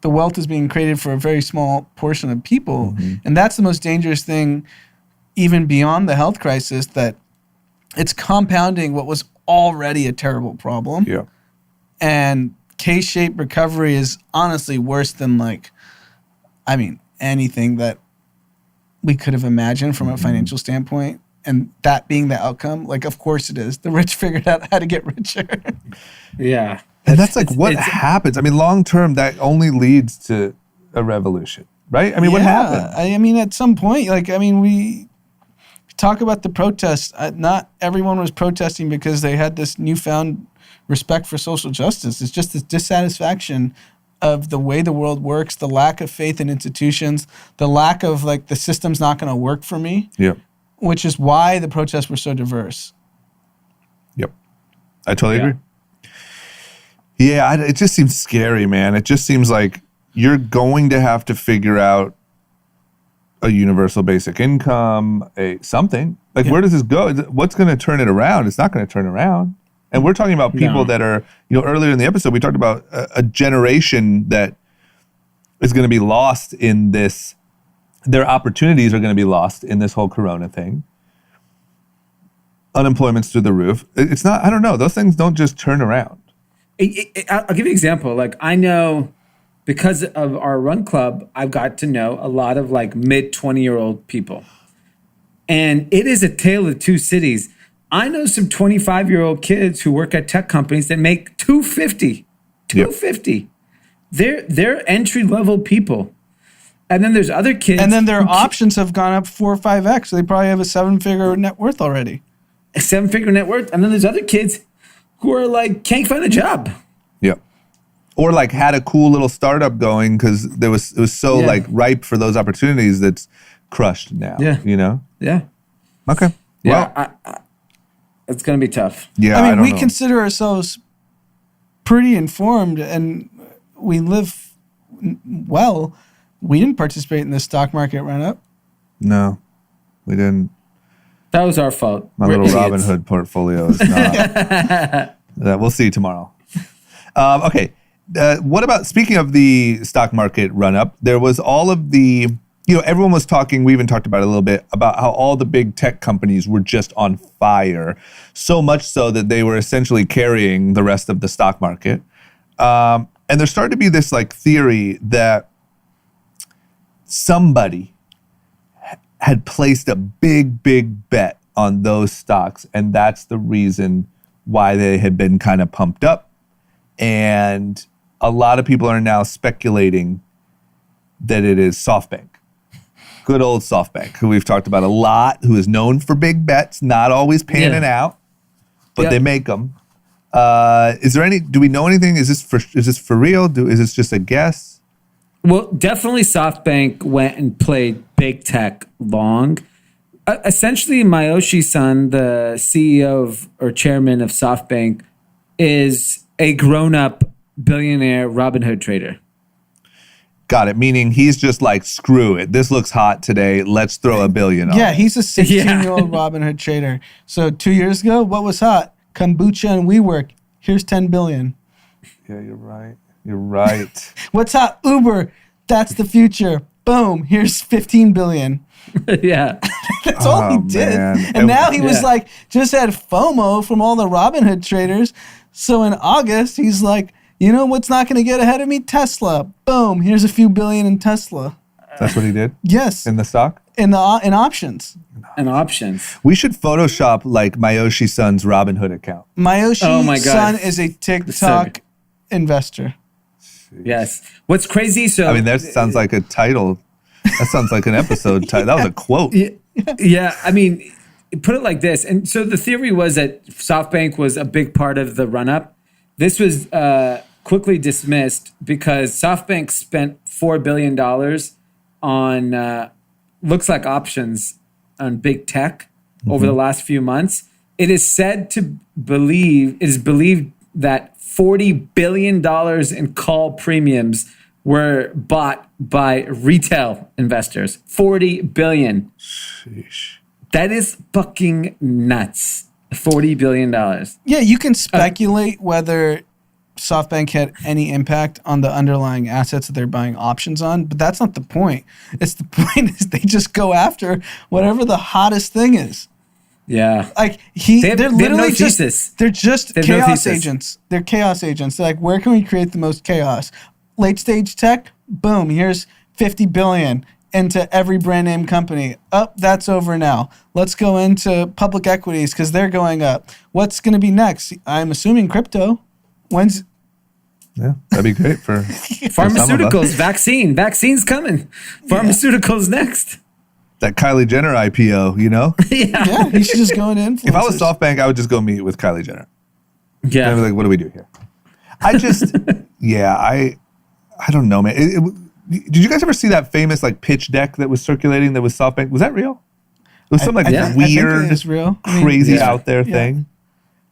the wealth is being created for a very small portion of people. And that's the most dangerous thing, even beyond the health crisis, that it's compounding what was already a terrible problem. Yeah. And K-shaped recovery is honestly worse than anything that we could have imagined from a financial standpoint. And that being the outcome, of course it is. The rich figured out how to get richer. Yeah. And that's what happens. Long term, that only leads to a revolution, right? What happened? At some point, we talk about the protests. Not everyone was protesting because they had this newfound respect for social justice. It's just this dissatisfaction of the way the world works, the lack of faith in institutions, the lack of the system's not going to work for me. Yep. Which is why the protests were so diverse. Yep. I totally agree. Yeah, it just seems scary, man. It just seems like you're going to have to figure out a universal basic income, something. Where does this go? What's going to turn it around? It's not going to turn around. And we're talking about people that are, earlier in the episode, we talked about a generation that is going to be lost in this. Their opportunities are going to be lost in this whole Corona thing. Unemployment's through the roof. It's not, I don't know. Those things don't just turn around. I'll give you an example. I know because of our run club, I've got to know a lot of mid 20-year-old people. And it is a tale of two cities. I know some 25-year-old kids who work at tech companies that make $250. $250. They're entry-level people. And then there's other kids. And then their options have gone up 4 or 5x. So they probably have a 7-figure net worth already. A 7-figure net worth. And then there's other kids who are can't find a job. Yeah. Or had a cool little startup going because it was so ripe for those opportunities that's crushed now. Yeah. Yeah. Okay. Yeah. Well, it's going to be tough. Yeah. We consider ourselves pretty informed and we live well. We didn't participate in the stock market run up. No, we didn't. That was our fault. My little Robin Hood portfolio is not. We'll see tomorrow. Okay. What about, speaking of the stock market run up, there was all of the, everyone was talking, we even talked about it a little bit, about how all the big tech companies were just on fire. So much so that they were essentially carrying the rest of the stock market. And there started to be this theory that somebody had placed a big bet on those stocks, and that's the reason why they had been kind of pumped up. And a lot of people are now speculating that it is SoftBank. Good old SoftBank, who we've talked about a lot, who is known for big bets, not always panning out, but they make them. Do we know anything? Is this for real? Is this just a guess? Well, definitely SoftBank went and played big tech long. Essentially, Masayoshi-san, the CEO or chairman of SoftBank, is a grown-up billionaire Robinhood trader. Got it. Meaning he's just screw it. This looks hot today. Let's throw $1 billion on it. Yeah, he's a 16-year-old Robinhood trader. So 2 years ago, what was hot? Kombucha and WeWork. Here's $10 billion. Yeah, you're right. You're right. What's hot? Uber. That's the future. Boom. Here's $15 billion. Yeah. That's all he did. man. And now he was Yeah. like, just had FOMO from all the Robinhood traders. So in August, he's like, you know what's not going to get ahead of me? Tesla. Boom. Here's a few billion in Tesla. That's what he did Yes. in the stock. In options. And options. We should Photoshop like Mayoshi Son's Robinhood account. Mayoshi Oh my God. son is a TikTok investor. Yes. What's crazy? So I mean, that sounds like a title. That sounds like an episode title. That was a quote. Yeah, I mean, put it like this. And so the theory was that SoftBank was a big part of the run-up. This was quickly dismissed because SoftBank spent $4 billion on, looks like options on big tech over the last few months. It is believed that $40 billion in call premiums were bought by retail investors. $40 billion. Sheesh. That is fucking nuts. $40 billion. Yeah, you can speculate whether SoftBank had any impact on the underlying assets that they're buying options on, but that's not the point. It's the point is they just go after whatever the hottest thing is. Yeah. Like They have they're no literally thesis. they're just They have no chaos thesis. agents. They're chaos agents. They're like, where can we create the most chaos? Late stage tech, boom, here's 50 billion into every brand name company. Oh, that's over now. Let's go into public equities because they're going up. What's going to be next? I'm assuming crypto. When's Yeah, that'd be great for Pharmaceuticals, vaccine's coming. Pharmaceuticals next. that Kylie Jenner IPO. You know, yeah, he should just go into influencers. if I was SoftBank, I would just go meet with Kylie Jenner. I'd be Yeah. like, what do we do here? I just, yeah, I don't know, man. Did you guys ever see that famous like pitch deck that was circulating that was SoftBank? Was that real? It was some like I think weird, it is real. I mean, crazy yeah. out there thing.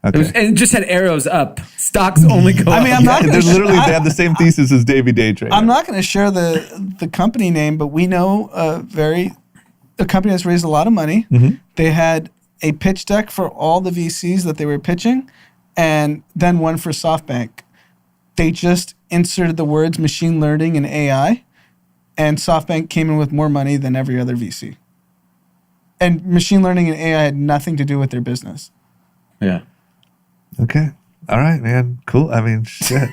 Okay. And it just had arrows up. Stocks only go up. I mean, I'm not Yeah, going they're literally they have the same thesis as Davy Day Trader. I'm not going to share the company name, but we know a company that's raised a lot of money. Mm-hmm. They had a pitch deck for all the VCs that they were pitching, and then one for SoftBank. They just inserted the words machine learning and AI, and SoftBank came in with more money than every other VC. And machine learning and AI had nothing to do with their business. Yeah. Okay. All right, man. Cool. I mean, shit.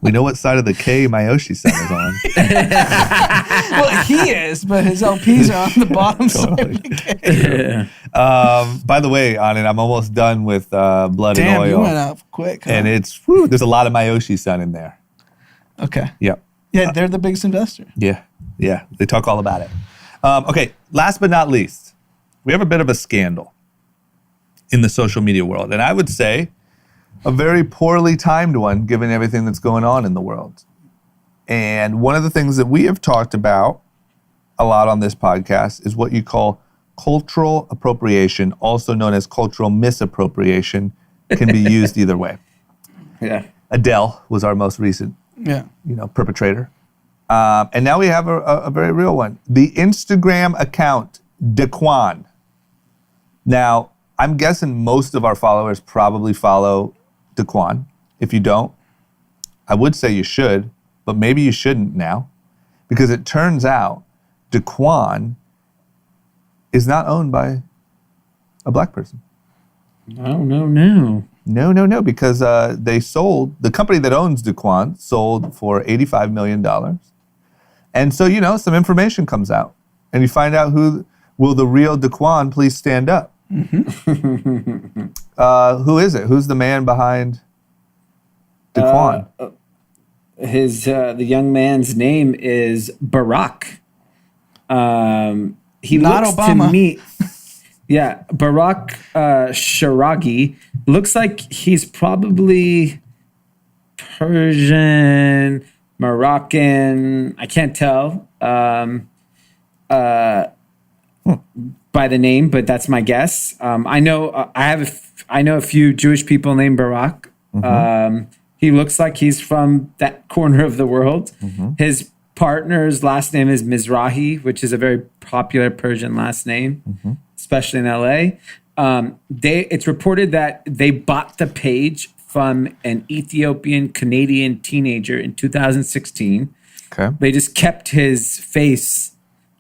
We know what side of the K Mayoshi son is on. Well, he is, but his LPs are on the bottom side of the game. Yeah. By the way, on it, I'm almost done with Blood Damn, and you Oil. went out quick. Huh? And it's, there's a lot of Mayoshi son in there. Okay. Yep. Yeah, they're the biggest investor. Yeah. Yeah. They talk all about it. Okay. Last but not least, we have a bit of a scandal in the social media world. And I would say a very poorly timed one, given everything that's going on in the world. And one of the things that we have talked about a lot on this podcast is what you call cultural appropriation, also known as cultural misappropriation, can be used either way. Yeah. Adele was our most recent, Yeah. perpetrator. And now we have a very real one. The Instagram account, Daquan. Now, I'm guessing most of our followers probably follow Daquan. If you don't, I would say you should, but maybe you shouldn't now, because it turns out Daquan is not owned by a black person. No. No, because the company that owns Daquan sold for $85 million. And so, some information comes out, and you find out will the real Daquan please stand up? Who is it? Who's the man behind Daquan? The young man's name is Barack. He Not looks Obama. to me, yeah, Barack Sharagi looks like he's probably Persian, Moroccan. I can't tell by the name, but that's my guess. I know I know a few Jewish people named Barack. He looks like he's from that corner of the world. His partner's last name is Mizrahi, which is a very popular Persian last name, especially in LA. It's reported that they bought the page from an Ethiopian Canadian teenager in 2016. Okay. They just kept his face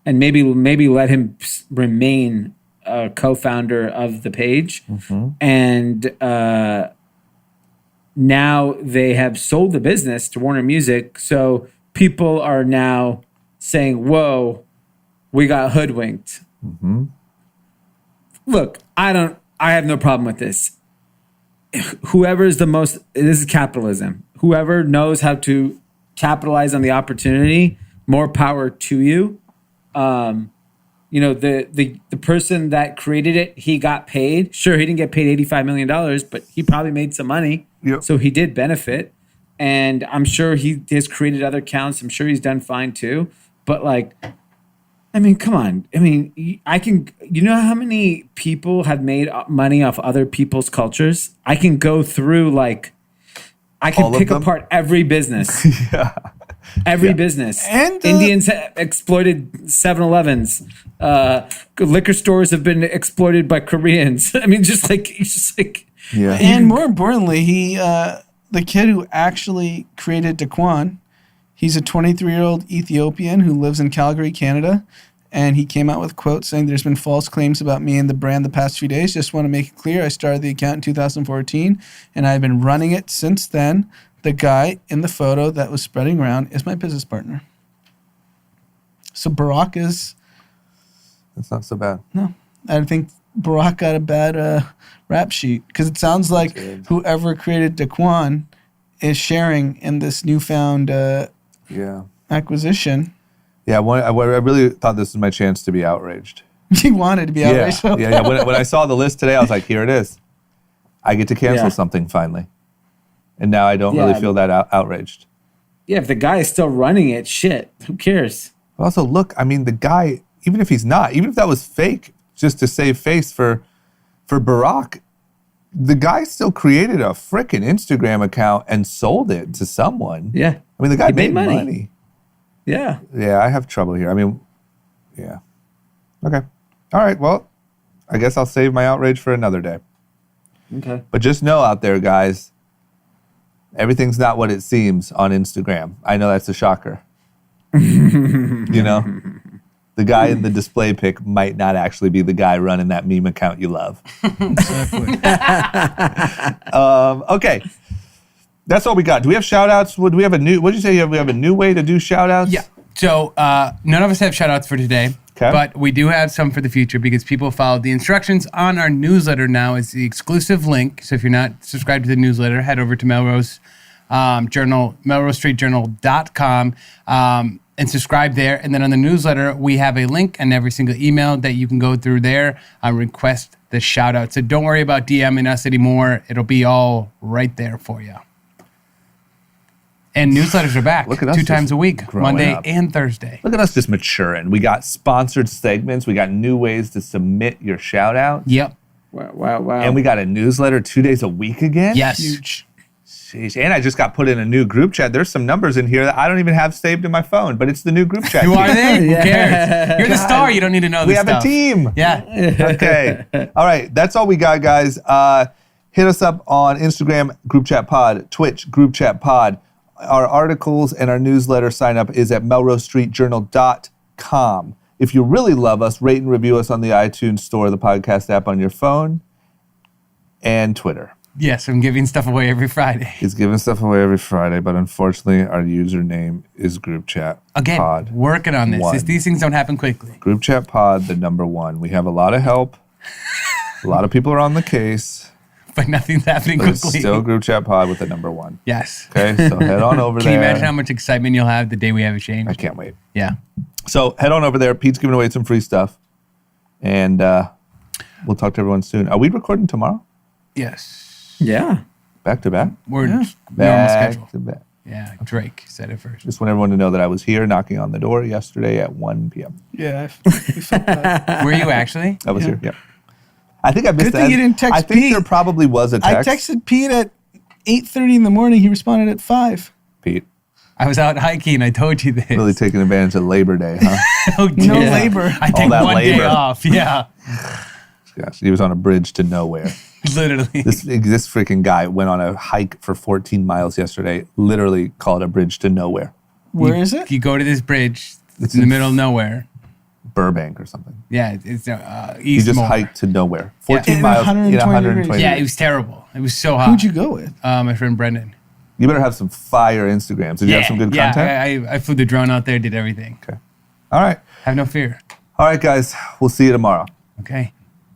and maybe let him remain a co-founder of the page. And now they have sold the business to Warner Music, so people are now saying, "Whoa, we got hoodwinked." Look, I have no problem with this. Whoever is this is capitalism. Whoever knows how to capitalize on the opportunity, more power to you. You know, the person that created it, he got paid. Sure, he didn't get paid $85 million, but he probably made some money. Yep. So he did benefit. And I'm sure he has created other accounts. I'm sure he's done fine too. But like, I mean, come on. I mean, you know how many people have made money off other people's cultures? I can go through I can pick apart every business. Every business. And Indians exploited 7-Elevens. Liquor stores have been exploited by Koreans. I mean, just like. Yeah. And more importantly, he the kid who actually created Daquan, he's a 23-year-old Ethiopian who lives in Calgary, Canada. And he came out with a quote saying, "There's been false claims about me and the brand the past few days. Just want to make it clear, I started the account in 2014, and I've been running it since then. The guy in the photo that was spreading around is my business partner." So Barack is... That's not so bad. No. I think Barack got a bad rap sheet, because it sounds like whoever created Daquan is sharing in this newfound acquisition. Yeah, I really thought this was my chance to be outraged. He wanted to be outraged. Yeah. When I saw the list today, I was like, here it is. I get to cancel something finally. And now I don't really feel that outraged. Yeah, if the guy is still running it, shit, who cares? But also, look, I mean, the guy, even if that was fake, just to save face for Barack, the guy still created a frickin' Instagram account and sold it to someone. Yeah. I mean, the guy He made money. Yeah. Yeah, I have trouble here. I mean, yeah. Okay. All right, well, I guess I'll save my outrage for another day. Okay. But just know out there, guys, everything's not what it seems on Instagram. I know that's a shocker. You know? The guy in the display pic might not actually be the guy running that meme account you love. Exactly. Okay. That's all we got. Do we have shout outs? Do we have what did you say? We have a new way to do shout outs? Yeah. So none of us have shout outs for today. Okay. But we do have some for the future because people followed the instructions on our newsletter now. It's the exclusive link. So if you're not subscribed to the newsletter, head over to Melrose Journal, melrosestreetjournal.com and subscribe there. And then on the newsletter, we have a link in every single email that you can go through there and request the shout out. So don't worry about DMing us anymore. It'll be all right there for you. And newsletters are back Look at us 2 times a week, growing Monday up. and Thursday. Look at us just maturing. We got sponsored segments. We got new ways to submit your shout out. Yep. Wow. And we got a newsletter 2 days a week again. Yes. Huge. Sheesh. And I just got put in a new group chat. There's some numbers in here that I don't even have saved in my phone, but it's the new group chat. Who are team. they? Who cares? You're the star. You don't need to know We this have stuff. a team. Yeah. Okay. All right. That's all we got, guys. Hit us up on Instagram, Group Chat Pod, Twitch, Group Chat Pod. Our articles and our newsletter sign up is at melrosestreetjournal.com. If you really love us, rate and review us on the iTunes Store, the podcast app on your phone, and Twitter. Yes, I'm giving stuff away every Friday. He's giving stuff away every Friday, but unfortunately, our username is Group Chat Again, Pod. working on this. 1. These things don't happen quickly. Group Chat Pod, the number 1. We have a lot of help. A lot of people are on the case. But nothing's happening But it's quickly. still Group Chat Pod with the number 1. Yes. Okay, so head on over Can there. you imagine how much excitement you'll have the day we have it changed? I can't wait. Yeah. So head on over there. Pete's giving away some free stuff. And we'll talk to everyone soon. Are we recording tomorrow? Yes. Yeah. Back to back? We're normal Back schedule. to back. Yeah, Drake said it first. Just want everyone to know that I was here knocking on the door yesterday at 1 p.m. Yeah, we felt that. Were you actually? I was here, yeah. I think I missed Good thing you didn't text I think Pete. there probably was a I text. texted Pete at 8:30 in the morning. He responded at 5. Pete, I was out hiking. I told you this. really taking advantage of Labor Day, huh? Oh, No yeah. labor. I take that one day labor. off. Yeah. Gosh, he was on a bridge to nowhere. Literally. This freaking guy went on a hike for 14 miles yesterday, literally called a bridge to nowhere. Where is it? You go to this bridge. It's It's in the in- middle of nowhere. Burbank or something. Yeah, it's You east just more. hiked to nowhere. 14 In miles 120 in 120 Yeah, it degrees. was terrible. It was so hot. Who'd you go with? My friend Brendan. You better have some fire Instagrams. Did you have some good content? I flew the drone out there, did everything. Okay. All right. Have no fear. All right, guys. We'll see you tomorrow. Okay.